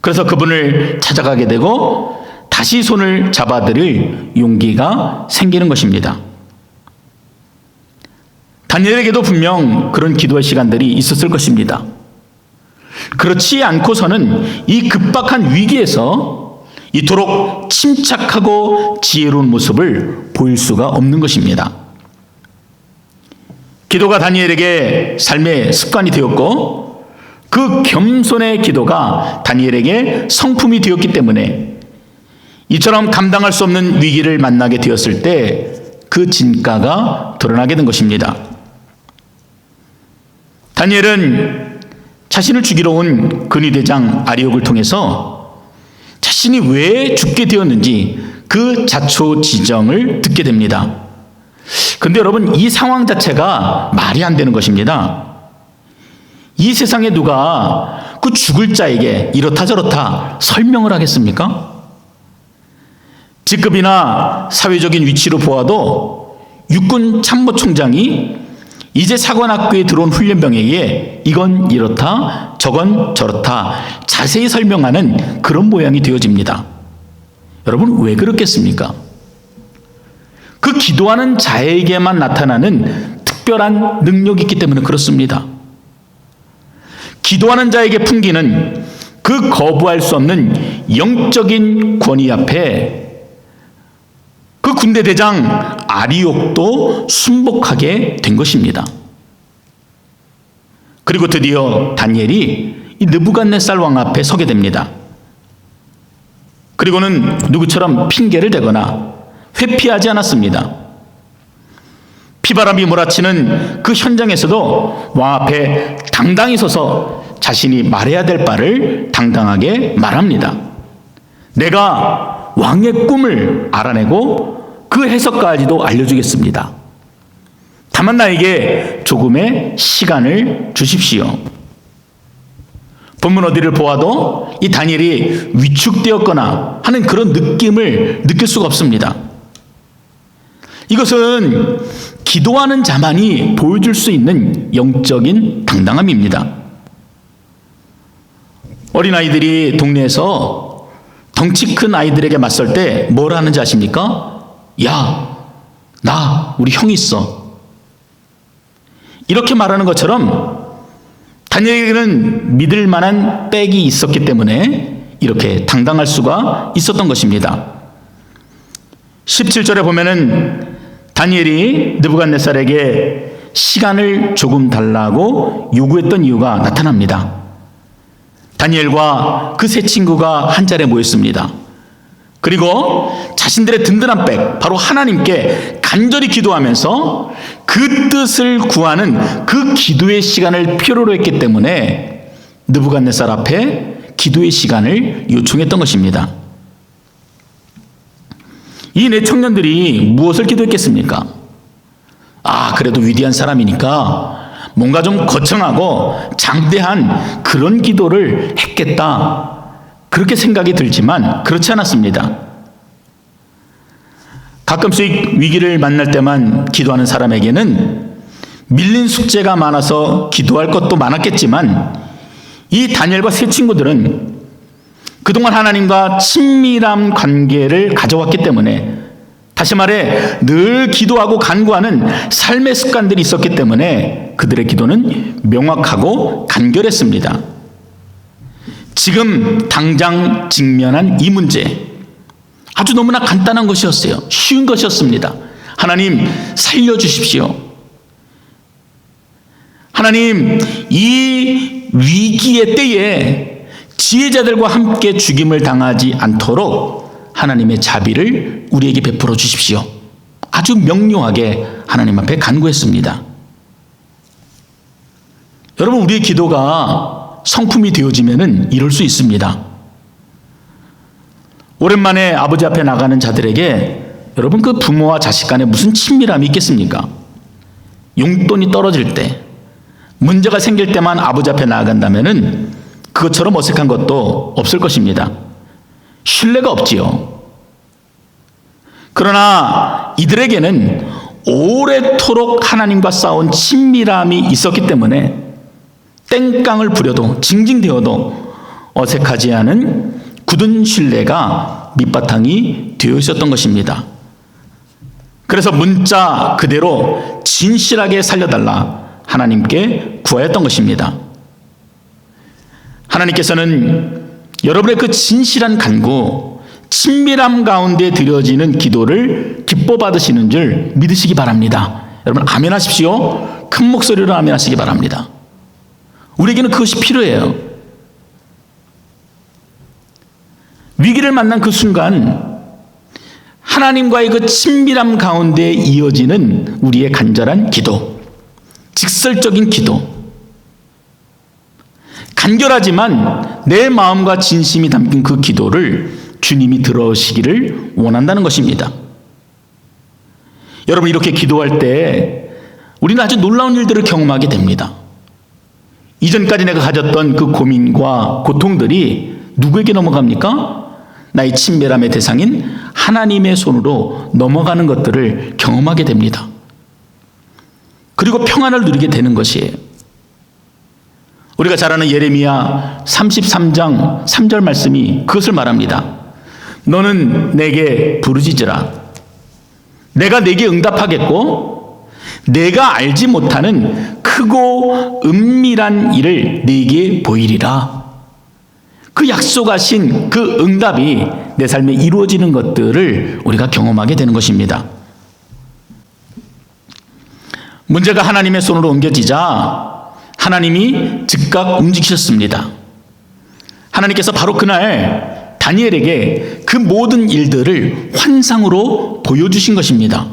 그래서 그분을 찾아가게 되고 다시 손을 잡아드릴 용기가 생기는 것입니다. 다니엘에게도 분명 그런 기도의 시간들이 있었을 것입니다. 그렇지 않고서는 이 급박한 위기에서 이토록 침착하고 지혜로운 모습을 보일 수가 없는 것입니다. 기도가 다니엘에게 삶의 습관이 되었고, 그 겸손의 기도가 다니엘에게 성품이 되었기 때문에 이처럼 감당할 수 없는 위기를 만나게 되었을 때 그 진가가 드러나게 된 것입니다. 다니엘은 자신을 죽이러 온 근위대장 아리옥을 통해서 자신이 왜 죽게 되었는지 그 자초지정을 듣게 됩니다. 근데 여러분, 이 상황 자체가 말이 안 되는 것입니다. 이 세상에 누가 그 죽을 자에게 이렇다 저렇다 설명을 하겠습니까? 직급이나 사회적인 위치로 보아도 육군 참모총장이 이제 사관학교에 들어온 훈련병에게 이건 이렇다 저건 저렇다 자세히 설명하는 그런 모양이 되어집니다. 여러분, 왜 그렇겠습니까? 그 기도하는 자에게만 나타나는 특별한 능력이 있기 때문에 그렇습니다. 기도하는 자에게 풍기는 그 거부할 수 없는 영적인 권위 앞에 그 군대 대장 아리옥도 순복하게 된 것입니다. 그리고 드디어 다니엘이 이 느부갓네살 왕 앞에 서게 됩니다. 그리고는 누구처럼 핑계를 대거나 회피하지 않았습니다. 피바람이 몰아치는 그 현장에서도 왕 앞에 당당히 서서 자신이 말해야 될 바를 당당하게 말합니다. 내가 왕의 꿈을 알아내고 그 해석까지도 알려주겠습니다. 다만 나에게 조금의 시간을 주십시오. 본문 어디를 보아도 이 다니엘이 위축되었거나 하는 그런 느낌을 느낄 수가 없습니다. 이것은 기도하는 자만이 보여줄 수 있는 영적인 당당함입니다. 어린아이들이 동네에서 덩치 큰 아이들에게 맞설 때 뭘 하는지 아십니까? 야, 나 우리 형이 있어. 이렇게 말하는 것처럼 다니엘에게는 믿을 만한 백이 있었기 때문에 이렇게 당당할 수가 있었던 것입니다. 17절에 보면은 다니엘이 느부갓네살에게 시간을 조금 달라고 요구했던 이유가 나타납니다. 다니엘과 그 세 친구가 한 자리에 모였습니다. 그리고 자신들의 든든한 백, 바로 하나님께 간절히 기도하면서 그 뜻을 구하는 그 기도의 시간을 필요로 했기 때문에 느부갓네살 앞에 기도의 시간을 요청했던 것입니다. 이 네 청년들이 무엇을 기도했겠습니까? 그래도 위대한 사람이니까 뭔가 좀 거창하고 장대한 그런 기도를 했겠다, 그렇게 생각이 들지만 그렇지 않았습니다. 가끔씩 위기를 만날 때만 기도하는 사람에게는 밀린 숙제가 많아서 기도할 것도 많았겠지만 이 다니엘과 세 친구들은 그동안 하나님과 친밀한 관계를 가져왔기 때문에, 다시 말해 늘 기도하고 간구하는 삶의 습관들이 있었기 때문에 그들의 기도는 명확하고 간결했습니다. 지금 당장 직면한 이 문제, 아주 너무나 간단한 것이었어요. 쉬운 것이었습니다. 하나님 살려주십시오. 하나님, 이 위기의 때에 지혜자들과 함께 죽임을 당하지 않도록 하나님의 자비를 우리에게 베풀어 주십시오. 아주 명료하게 하나님 앞에 간구했습니다. 여러분, 우리의 기도가 성품이 되어지면은 이럴 수 있습니다. 오랜만에 아버지 앞에 나가는 자들에게 여러분, 그 부모와 자식 간에 무슨 친밀함이 있겠습니까? 용돈이 떨어질 때, 문제가 생길 때만 아버지 앞에 나아간다면은 그것처럼 어색한 것도 없을 것입니다. 신뢰가 없지요. 그러나 이들에게는 오래도록 하나님과 쌓은 친밀함이 있었기 때문에 땡깡을 부려도 징징대어도 어색하지 않은 굳은 신뢰가 밑바탕이 되어 있었던 것입니다. 그래서 문자 그대로 진실하게 살려달라 하나님께 구하였던 것입니다. 하나님께서는 여러분의 그 진실한 간구, 친밀함 가운데 드려지는 기도를 기뻐 받으시는 줄 믿으시기 바랍니다. 여러분, 아멘 하십시오. 큰 목소리로 아멘 하시기 바랍니다. 우리에게는 그것이 필요해요. 위기를 만난 그 순간 하나님과의 그 친밀함 가운데 이어지는 우리의 간절한 기도, 직설적인 기도, 간결하지만 내 마음과 진심이 담긴 그 기도를 주님이 들어오시기를 원한다는 것입니다. 여러분, 이렇게 기도할 때 우리는 아주 놀라운 일들을 경험하게 됩니다. 이전까지 내가 가졌던 그 고민과 고통들이 누구에게 넘어갑니까? 나의 친밀함의 대상인 하나님의 손으로 넘어가는 것들을 경험하게 됩니다. 그리고 평안을 누리게 되는 것이에요. 우리가 잘 아는 예레미야 33장 3절 말씀이 그것을 말합니다. 너는 내게 부르짖으라. 내가 내게 응답하겠고 내가 알지 못하는 크고 은밀한 일을 네게 보이리라. 그 약속하신 그 응답이 내 삶에 이루어지는 것들을 우리가 경험하게 되는 것입니다. 문제가 하나님의 손으로 옮겨지자 하나님이 즉각 움직이셨습니다. 하나님께서 바로 그날 다니엘에게 그 모든 일들을 환상으로 보여주신 것입니다.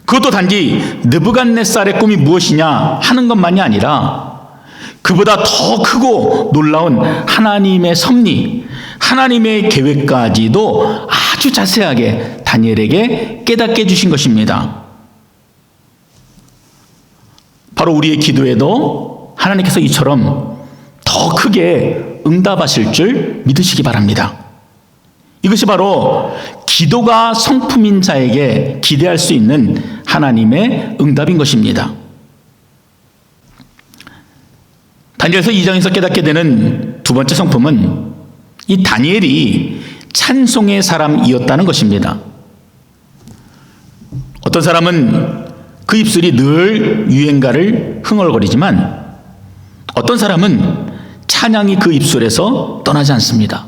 그것도 단지 느부갓네살의 꿈이 무엇이냐 하는 것만이 아니라 그보다 더 크고 놀라운 하나님의 섭리, 하나님의 계획까지도 아주 자세하게 다니엘에게 깨닫게 해주신 것입니다. 바로 우리의 기도에도 하나님께서 이처럼 더 크게 응답하실 줄 믿으시기 바랍니다. 이것이 바로 기도가 성품인 자에게 기대할 수 있는 하나님의 응답인 것입니다. 다니엘서 2장에서 깨닫게 되는 두 번째 성품은 이 다니엘이 찬송의 사람이었다는 것입니다. 어떤 사람은 그 입술이 늘 유행가를 흥얼거리지만 어떤 사람은 찬양이 그 입술에서 떠나지 않습니다.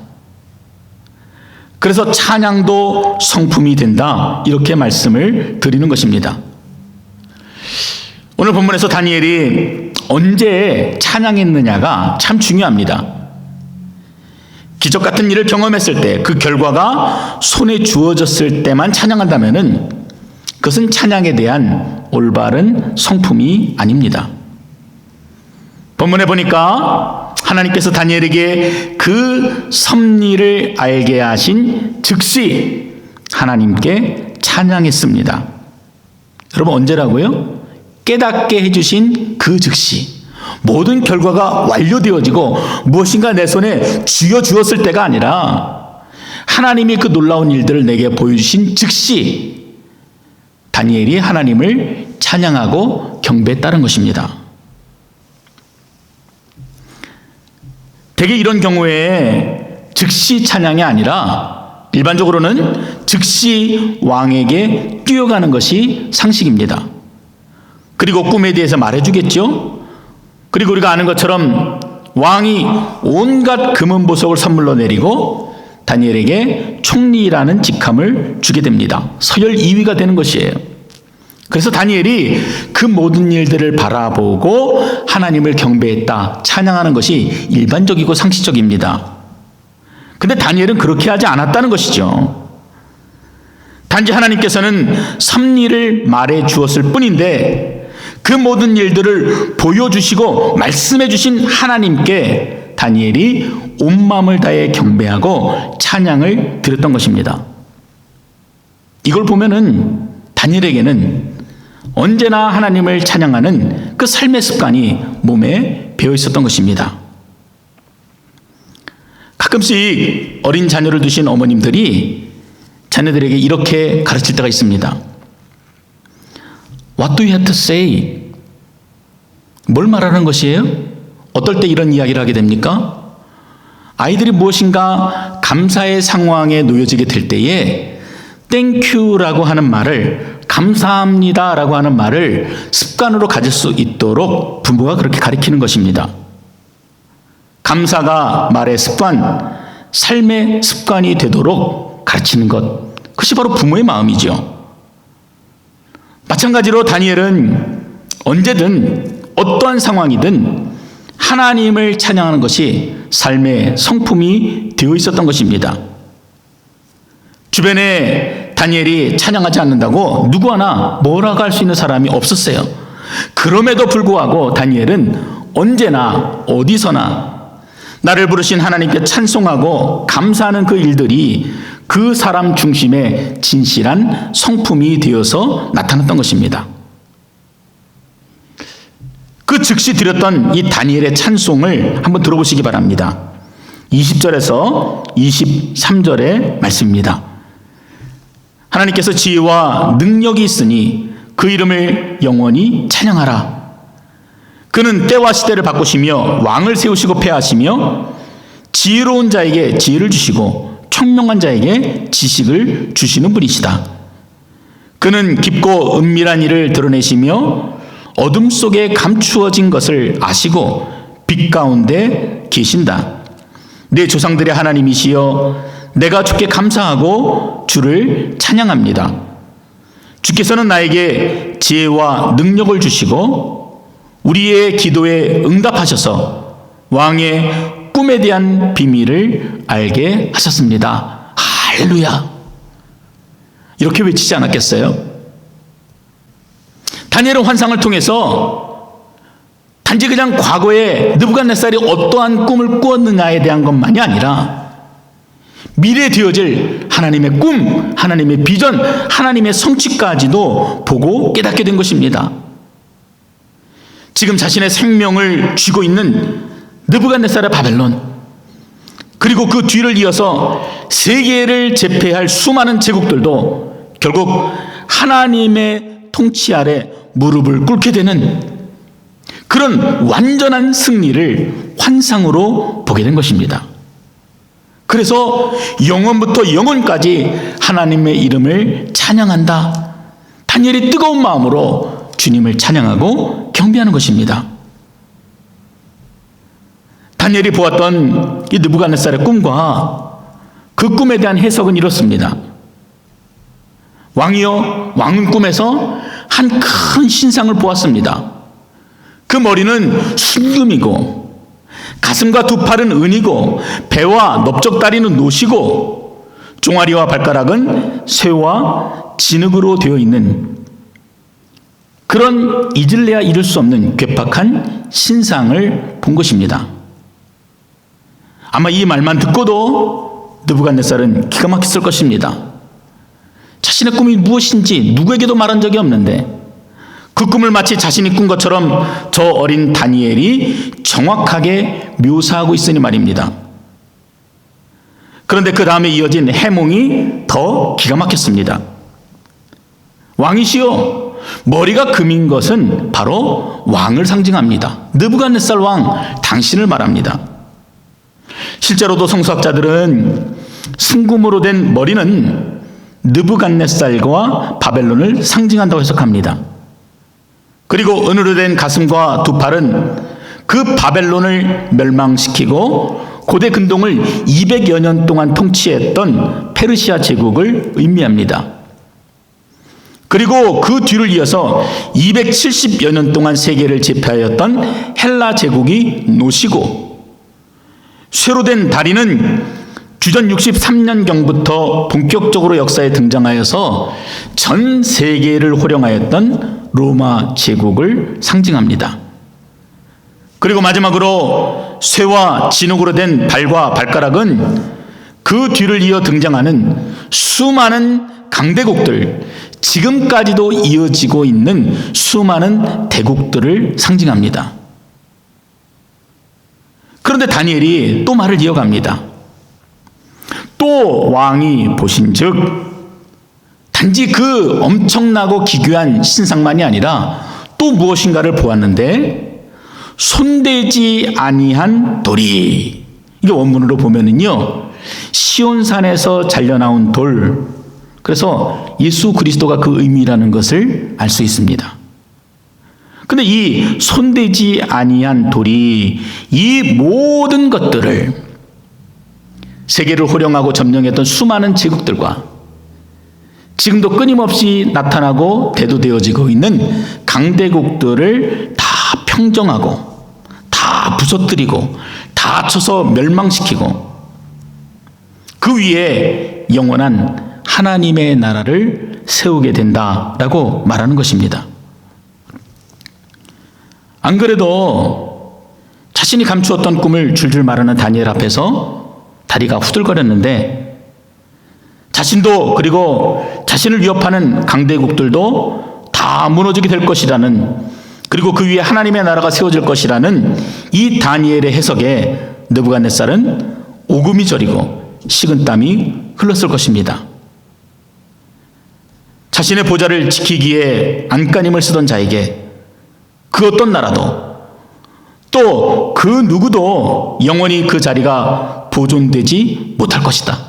그래서 찬양도 성품이 된다, 이렇게 말씀을 드리는 것입니다. 오늘 본문에서 다니엘이 언제 찬양했느냐가 참 중요합니다. 기적 같은 일을 경험했을 때, 그 결과가 손에 주어졌을 때만 찬양한다면은 그것은 찬양에 대한 올바른 성품이 아닙니다. 본문에 보니까 하나님께서 다니엘에게 그 섭리를 알게 하신 즉시 하나님께 찬양했습니다. 여러분, 언제라고요? 깨닫게 해주신 그 즉시. 모든 결과가 완료되어지고 무엇인가 내 손에 쥐어주었을 때가 아니라 하나님이 그 놀라운 일들을 내게 보여주신 즉시 다니엘이 하나님을 찬양하고 경배했다는 것입니다. 대개 이런 경우에 즉시 찬양이 아니라 일반적으로는 즉시 왕에게 뛰어가는 것이 상식입니다. 그리고 꿈에 대해서 말해주겠죠. 그리고 우리가 아는 것처럼 왕이 온갖 금은보석을 선물로 내리고 다니엘에게 총리라는 직함을 주게 됩니다. 서열 2위가 되는 것이에요. 그래서 다니엘이 그 모든 일들을 바라보고 하나님을 경배했다, 찬양하는 것이 일반적이고 상식적입니다. 근데 다니엘은 그렇게 하지 않았다는 것이죠. 단지 하나님께서는 섭리를 말해 주었을 뿐인데 그 모든 일들을 보여주시고 말씀해 주신 하나님께 다니엘이 온 마음을 다해 경배하고 찬양을 드렸던 것입니다. 이걸 보면은 다니엘에게는 언제나 하나님을 찬양하는 그 삶의 습관이 몸에 배어 있었던 것입니다. 가끔씩 어린 자녀를 두신 어머님들이 자녀들에게 이렇게 가르칠 때가 있습니다. What do you have to say? 뭘 말하는 것이에요? 어떨 때 이런 이야기를 하게 됩니까? 아이들이 무엇인가 감사의 상황에 놓여지게 될 때에 Thank you라고 하는 말을, 감사합니다라고 하는 말을 습관으로 가질 수 있도록 부모가 그렇게 가르치는 것입니다. 감사가 말의 습관, 삶의 습관이 되도록 가르치는 것, 그것이 바로 부모의 마음이죠. 마찬가지로 다니엘은 언제든 어떠한 상황이든 하나님을 찬양하는 것이 삶의 성품이 되어 있었던 것입니다. 주변에 다니엘이 찬양하지 않는다고 누구 하나 뭐라고 할 수 있는 사람이 없었어요. 그럼에도 불구하고 다니엘은 언제나 어디서나 나를 부르신 하나님께 찬송하고 감사하는 그 일들이 그 사람 중심의 진실한 성품이 되어서 나타났던 것입니다. 그 즉시 드렸던 이 다니엘의 찬송을 한번 들어보시기 바랍니다. 20절에서 23절의 말씀입니다. 하나님께서 지혜와 능력이 있으니 그 이름을 영원히 찬양하라. 그는 때와 시대를 바꾸시며 왕을 세우시고 폐하시며 지혜로운 자에게 지혜를 주시고 총명한 자에게 지식을 주시는 분이시다. 그는 깊고 은밀한 일을 드러내시며 어둠 속에 감추어진 것을 아시고 빛 가운데 계신다. 내 조상들의 하나님이시여 내가 주께 감사하고 주를 찬양합니다. 주께서는 나에게 지혜와 능력을 주시고 우리의 기도에 응답하셔서 왕의 꿈에 대한 비밀을 알게 하셨습니다. 할렐루야. 이렇게 외치지 않았겠어요? 다니엘은 환상을 통해서 단지 그냥 과거에 느부갓네살이 어떠한 꿈을 꾸었느냐에 대한 것만이 아니라 미래에 되어질 하나님의 꿈, 하나님의 비전, 하나님의 성취까지도 보고 깨닫게 된 것입니다. 지금 자신의 생명을 쥐고 있는 느부갓네살의 바벨론, 그리고 그 뒤를 이어서 세계를 제패할 수많은 제국들도 결국 하나님의 통치 아래 무릎을 꿇게 되는 그런 완전한 승리를 환상으로 보게 된 것입니다. 그래서 영원부터 영원까지 하나님의 이름을 찬양한다. 다니엘이 뜨거운 마음으로 주님을 찬양하고 경배하는 것입니다. 다니엘이 보았던 이 느부갓네살의 꿈과 그 꿈에 대한 해석은 이렇습니다. 왕이여, 왕은 꿈에서 한 큰 신상을 보았습니다. 그 머리는 순금이고 가슴과 두 팔은 은이고 배와 넓적다리는 노시고 종아리와 발가락은 쇠와 진흙으로 되어 있는 그런 잊을래야 잊을 수 없는 괴팍한 신상을 본 것입니다. 아마 이 말만 듣고도 느부갓네살은 기가 막혔을 것입니다. 자신의 꿈이 무엇인지 누구에게도 말한 적이 없는데 그 꿈을 마치 자신이 꾼 것처럼 저 어린 다니엘이 정확하게 묘사하고 있으니 말입니다. 그런데 그 다음에 이어진 해몽이 더 기가 막혔습니다. 왕이시여, 머리가 금인 것은 바로 왕을 상징합니다. 느부갓네살 왕, 당신을 말합니다. 실제로도 성서학자들은 순금으로 된 머리는 느부갓네살과 바벨론을 상징한다고 해석합니다. 그리고 은으로 된 가슴과 두 팔은 그 바벨론을 멸망시키고 고대 근동을 200여 년 동안 통치했던 페르시아 제국을 의미합니다. 그리고 그 뒤를 이어서 270여 년 동안 세계를 제패하였던 헬라 제국이 노시고, 쇠로 된 다리는 주전 63년경부터 본격적으로 역사에 등장하여서 전 세계를 호령하였던 로마 제국을 상징합니다. 그리고 마지막으로 쇠와 진흙으로 된 발과 발가락은 그 뒤를 이어 등장하는 수많은 강대국들, 지금까지도 이어지고 있는 수많은 대국들을 상징합니다. 그런데 다니엘이 또 말을 이어갑니다. 또 왕이 보신즉 단지 그 엄청나고 기괴한 신상만이 아니라 또 무엇인가를 보았는데 손대지 아니한 돌이, 이게 원문으로 보면은요 시온산에서 잘려나온 돌, 그래서 예수 그리스도가 그 의미라는 것을 알 수 있습니다. 근데 이 손대지 아니한 돌이 이 모든 것들을, 세계를 호령하고 점령했던 수많은 제국들과 지금도 끊임없이 나타나고 대두되어지고 있는 강대국들을 다 평정하고 다 부서뜨리고 다 쳐서 멸망시키고 그 위에 영원한 하나님의 나라를 세우게 된다라고 말하는 것입니다. 안 그래도 자신이 감추었던 꿈을 줄줄 말하는 다니엘 앞에서 다리가 후들거렸는데 자신도 그리고 자신을 위협하는 강대국들도 다 무너지게 될 것이라는, 그리고 그 위에 하나님의 나라가 세워질 것이라는 이 다니엘의 해석에 느부갓네살은 오금이 저리고 식은땀이 흘렀을 것입니다. 자신의 보좌를 지키기에 안간힘을 쓰던 자에게 그 어떤 나라도 또 그 누구도 영원히 그 자리가 보존되지 못할 것이다.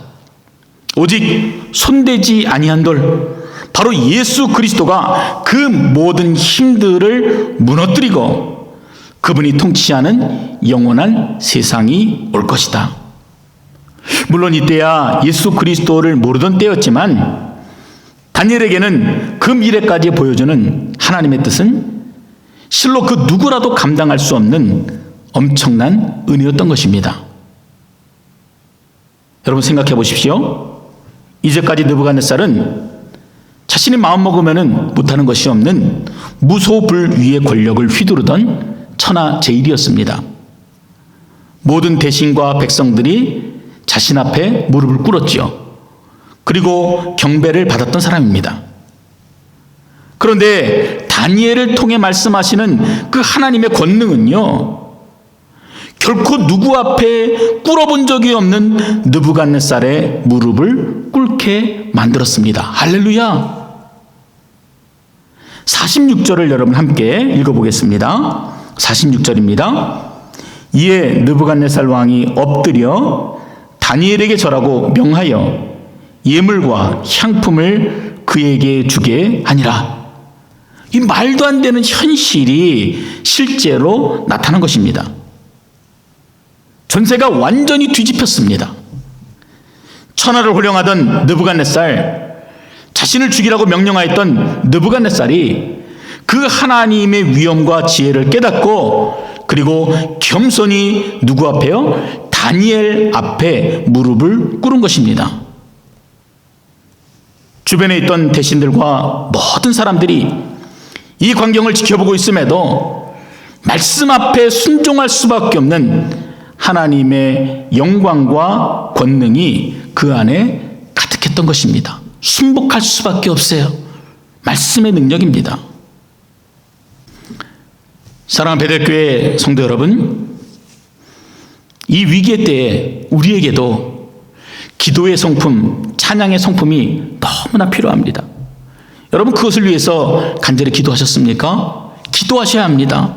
오직 손대지 아니한 돌, 바로 예수 그리스도가 그 모든 힘들을 무너뜨리고 그분이 통치하는 영원한 세상이 올 것이다. 물론 이때야 예수 그리스도를 모르던 때였지만 다니엘에게는 그 미래까지 보여주는 하나님의 뜻은 실로 그 누구라도 감당할 수 없는 엄청난 은혜였던 것입니다. 여러분 생각해 보십시오. 이제까지 느부갓네살은 자신이 마음먹으면 못하는 것이 없는 무소불위의 권력을 휘두르던 천하제일이었습니다. 모든 대신과 백성들이 자신 앞에 무릎을 꿇었지요. 그리고 경배를 받았던 사람입니다. 그런데 다니엘을 통해 말씀하시는 그 하나님의 권능은요, 결코 누구 앞에 꿇어본 적이 없는 느부갓네살의 무릎을 꿇게 만들었습니다. 할렐루야. 46절을 여러분 함께 읽어보겠습니다. 46절입니다. 이에 느부갓네살 왕이 엎드려 다니엘에게 절하고 명하여 예물과 향품을 그에게 주게 하니라. 이 말도 안 되는 현실이 실제로 나타난 것입니다. 전세가 완전히 뒤집혔습니다. 천하를 호령하던 느부갓네살, 자신을 죽이라고 명령하였던 느부갓네살이 그 하나님의 위엄과 지혜를 깨닫고 그리고 겸손히 누구 앞에요? 다니엘 앞에 무릎을 꿇은 것입니다. 주변에 있던 대신들과 모든 사람들이 이 광경을 지켜보고 있음에도 말씀 앞에 순종할 수밖에 없는 하나님의 영광과 권능이 그 안에 가득했던 것입니다. 순복할 수밖에 없어요. 말씀의 능력입니다. 사랑하는 베델교회 성도 여러분, 이 위기의 때에 우리에게도 기도의 성품, 찬양의 성품이 너무나 필요합니다. 여러분 그것을 위해서 간절히 기도하셨습니까? 기도하셔야 합니다.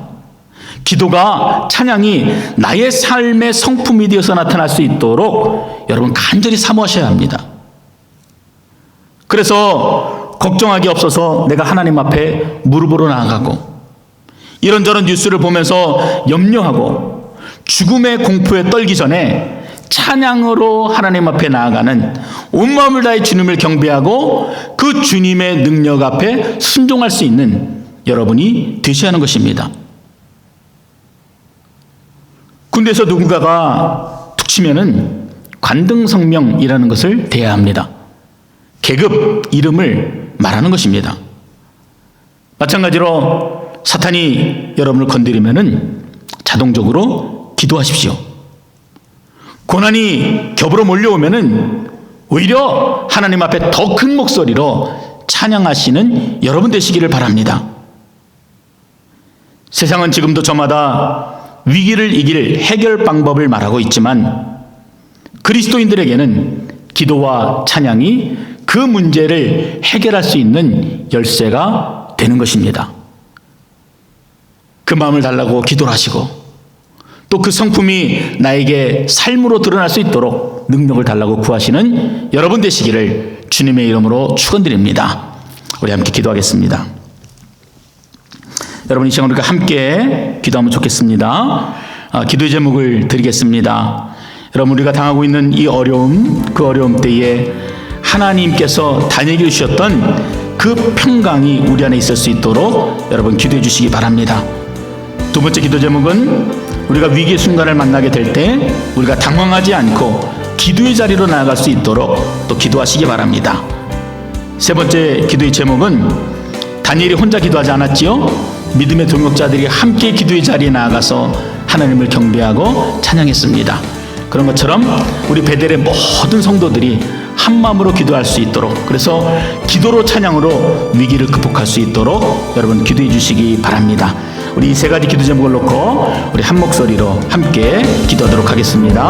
기도가, 찬양이 나의 삶의 성품이 되어서 나타날 수 있도록 여러분 간절히 사모하셔야 합니다. 그래서 걱정하기 없어서 내가 하나님 앞에 무릎으로 나아가고 이런저런 뉴스를 보면서 염려하고 죽음의 공포에 떨기 전에 찬양으로 하나님 앞에 나아가는 온 마음을 다해 주님을 경배하고 그 주님의 능력 앞에 순종할 수 있는 여러분이 되셔야 하는 것입니다. 군대에서 누군가가 툭 치면은 관등성명이라는 것을 대해야 합니다. 계급, 이름을 말하는 것입니다. 마찬가지로 사탄이 여러분을 건드리면은 자동적으로 기도하십시오. 고난이 겹으로 몰려오면은 오히려 하나님 앞에 더 큰 목소리로 찬양하시는 여러분 되시기를 바랍니다. 세상은 지금도 저마다 위기를 이길 해결 방법을 말하고 있지만 그리스도인들에게는 기도와 찬양이 그 문제를 해결할 수 있는 열쇠가 되는 것입니다. 그 마음을 달라고 기도를 하시고 또 그 성품이 나에게 삶으로 드러날 수 있도록 능력을 달라고 구하시는 여러분 되시기를 주님의 이름으로 축원드립니다. 우리 함께 기도하겠습니다. 여러분 이 시간 우리가 함께 기도하면 좋겠습니다. 기도의 제목을 드리겠습니다. 여러분 우리가 당하고 있는 이 어려움, 그 어려움 때에 하나님께서 다니엘에게 주셨던 그 평강이 우리 안에 있을 수 있도록 여러분 기도해 주시기 바랍니다. 두 번째 기도 제목은 우리가 위기의 순간을 만나게 될 때 우리가 당황하지 않고 기도의 자리로 나아갈 수 있도록 또 기도하시기 바랍니다. 세 번째 기도의 제목은 다니엘이 혼자 기도하지 않았지요? 믿음의 동역자들이 함께 기도의 자리에 나아가서 하나님을 경배하고 찬양했습니다. 그런 것처럼 우리 베델의 모든 성도들이 한 마음으로 기도할 수 있도록, 그래서 기도로 찬양으로 위기를 극복할 수 있도록 여러분 기도해 주시기 바랍니다. 우리 이 세 가지 기도 제목을 놓고 우리 한 목소리로 함께 기도하도록 하겠습니다.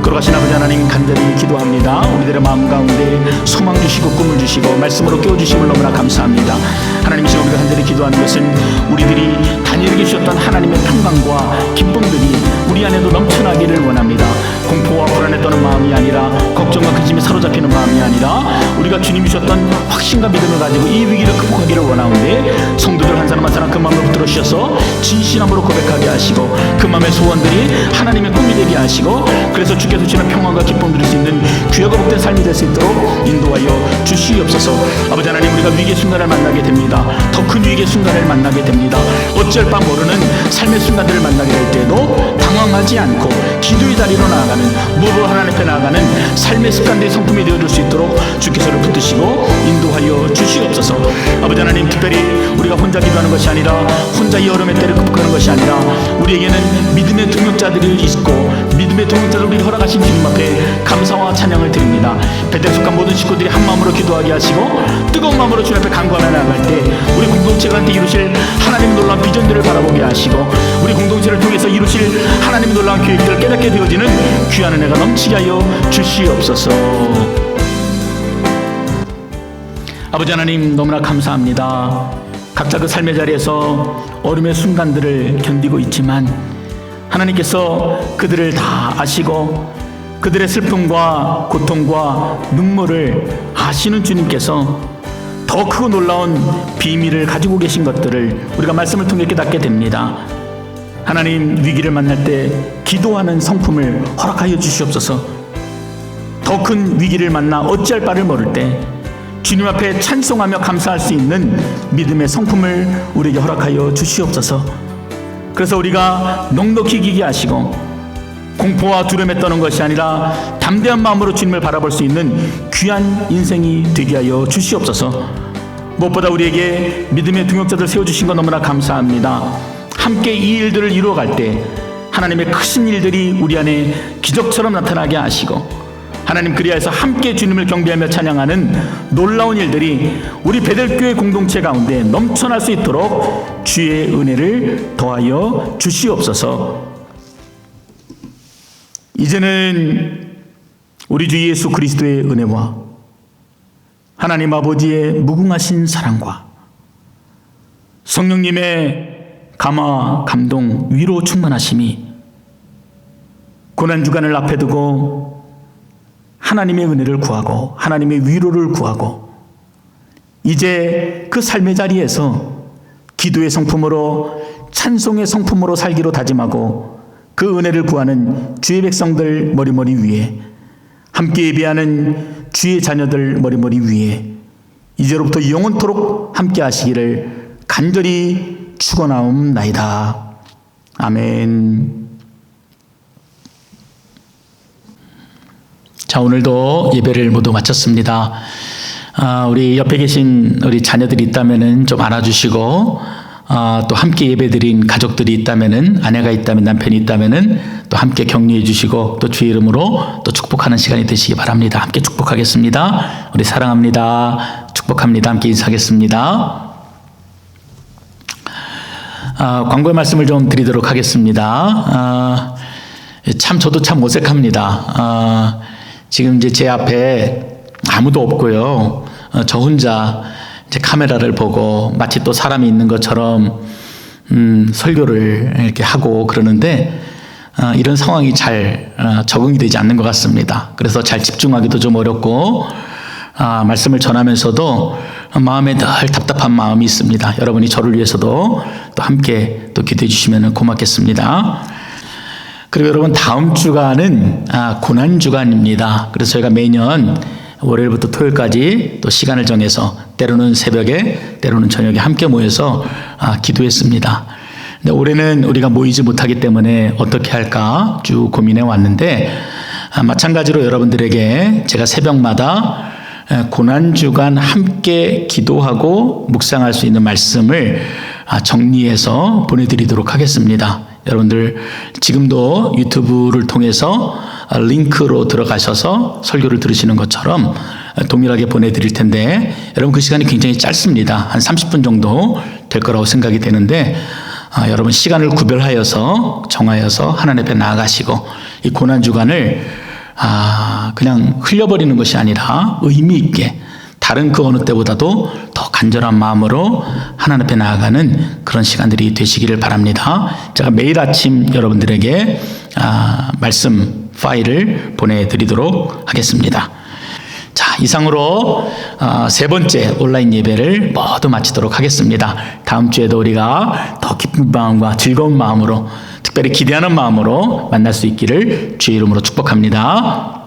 걸어가신 아버지 하나님, 간절히 기도합니다. 우리들의 마음 가운데 소망 주시고 꿈을 주시고 말씀으로 깨워주심을 너무나 감사합니다. 하나님, 지금 우리가 간절히 기도하는 것은 우리들이 다니엘에게 주셨던 하나님의 평강과 기쁨들이 우리 안에도 넘쳐나기를 원합니다. 공포와 불안에 떠는 마음이 아니라, 걱정과 근심에 사로잡히는 마음이 아니라, 우리가 주님이 주셨던 확신과 믿음을 가지고 이 위기를 극복하기를 원하오는데, 성도들 한 사람 한 사람 그 마음을 붙들어 주셔서 진실함으로 고백하게 하시고, 그 마음의 소원들이 하나님의 꿈이 되게 하시고, 그래서 주께서 주시는 평안과 기쁨 누릴 수 있는 귀하고 복된 삶이 될 수 있도록 인도하여 주시옵소서. 아버지 하나님, 우리가 위기의 순간을 만나게 됩니다. 더 큰 위기의 순간을 만나게 됩니다. 어쩔 바 모르는 삶의 순간들을 만나게 될 때에도 당황하지 않고 기도의 자리로 나아가는, 무엇으로 하나님 앞에 나아가는 삶의 습관들이 성품이 되어줄 수 있도록 주께서를 붙드시고 인도하여 주시옵소서. 아버지 하나님, 특별히 우리가 혼자 기도하는 것이 아니라, 혼자 이 얼음의 때를 극복하는 것이 아니라, 우리에게는 믿음의 동역자들이 있고, 믿음의 동역자를 우리 허락하신 주님 앞에 감사와 찬양을 드립니다. 베델 속한 모든 식구들이 한 마음으로 기도하게 하시고, 뜨거운 마음으로 주님 앞에 간구하며 나아갈 때 우리 공동체가 한테 이루실 하나님의 놀라운 비전들을 바라보게 하시고, 우리 공동체를 통해서 이루실 하나님의 놀라운 계획들을 깨닫게 되어지는 귀한 은혜가 넘치게 하여 주시옵소서. 아버지 하나님, 너무나 감사합니다. 각자 그 삶의 자리에서 어려움의 순간들을 견디고 있지만, 하나님께서 그들을 다 아시고 그들의 슬픔과 고통과 눈물을 아시는 주님께서 더 크고 놀라운 비밀을 가지고 계신 것들을 우리가 말씀을 통해 깨닫게 됩니다. 하나님, 위기를 만날 때 기도하는 성품을 허락하여 주시옵소서. 더 큰 위기를 만나 어찌할 바를 모를 때 주님 앞에 찬송하며 감사할 수 있는 믿음의 성품을 우리에게 허락하여 주시옵소서. 그래서 우리가 넉넉히 기게 하시고 공포와 두려움에 떠는 것이 아니라 담대한 마음으로 주님을 바라볼 수 있는 귀한 인생이 되게 하여 주시옵소서. 무엇보다 우리에게 믿음의 동역자들 세워주신 것 너무나 감사합니다. 함께 이 일들을 이루어갈 때 하나님의 크신 일들이 우리 안에 기적처럼 나타나게 하시고, 하나님 그리하여서 함께 주님을 경배하며 찬양하는 놀라운 일들이 우리 베델교회 공동체 가운데 넘쳐날 수 있도록 주의 은혜를 더하여 주시옵소서. 이제는 우리 주 예수 그리스도의 은혜와 하나님 아버지의 무궁하신 사랑과 성령님의 감화, 감동, 위로 충만하심이 고난주간을 앞에 두고 하나님의 은혜를 구하고 하나님의 위로를 구하고, 이제 그 삶의 자리에서 기도의 성품으로, 찬송의 성품으로 살기로 다짐하고 그 은혜를 구하는 주의 백성들 머리머리 위에, 함께 예배하는 주의 자녀들 머리머리 위에 이제로부터 영원토록 함께 하시기를 간절히 축원하옵나이다. 아멘. 자, 오늘도 예배를 모두 마쳤습니다. 우리 옆에 계신 우리 자녀들이 있다면은 좀 안아주시고, 또 함께 예배드린 가족들이 있다면은, 아내가 있다면, 남편이 있다면은 또 함께 격려해 주시고, 또 주의 이름으로 또 축복하는 시간이 되시기 바랍니다. 함께 축복하겠습니다. 우리 사랑합니다. 축복합니다. 함께 인사하겠습니다. 광고의 말씀을 좀 드리도록 하겠습니다. 저도 참 어색합니다. 지금 이제 제 앞에 아무도 없고요. 저 혼자 이제 카메라를 보고 마치 또 사람이 있는 것처럼 설교를 이렇게 하고 그러는데, 이런 상황이 잘 적응이 되지 않는 것 같습니다. 그래서 잘 집중하기도 좀 어렵고, 말씀을 전하면서도 마음에 늘 답답한 마음이 있습니다. 여러분이 저를 위해서도 또 함께 또 기도해 주시면 고맙겠습니다. 그리고 여러분, 다음 주간은 고난주간입니다. 그래서 저희가 매년 월요일부터 토요일까지 또 시간을 정해서 때로는 새벽에 때로는 저녁에 함께 모여서 기도했습니다. 근데 올해는 우리가 모이지 못하기 때문에 어떻게 할까 쭉 고민해 왔는데, 마찬가지로 여러분들에게 제가 새벽마다 고난주간 함께 기도하고 묵상할 수 있는 말씀을 정리해서 보내드리도록 하겠습니다. 여러분들 지금도 유튜브를 통해서 링크로 들어가셔서 설교를 들으시는 것처럼 동일하게 보내드릴 텐데 여러분 그 시간이 굉장히 짧습니다. 한 30분 정도 될 거라고 생각이 되는데 여러분 시간을 구별하여서 정하여서 하나님 앞에 나아가시고 이 고난주간을 그냥 흘려버리는 것이 아니라 의미 있게 다른 그 어느 때보다도 더 간절한 마음으로 하나님 앞에 나아가는 그런 시간들이 되시기를 바랍니다. 제가 매일 아침 여러분들에게 말씀 파일을 보내드리도록 하겠습니다. 자, 이상으로 세 번째 온라인 예배를 모두 마치도록 하겠습니다. 다음 주에도 우리가 더 기쁜 마음과 즐거운 마음으로 특별히 기대하는 마음으로 만날 수 있기를 주의 이름으로 축복합니다.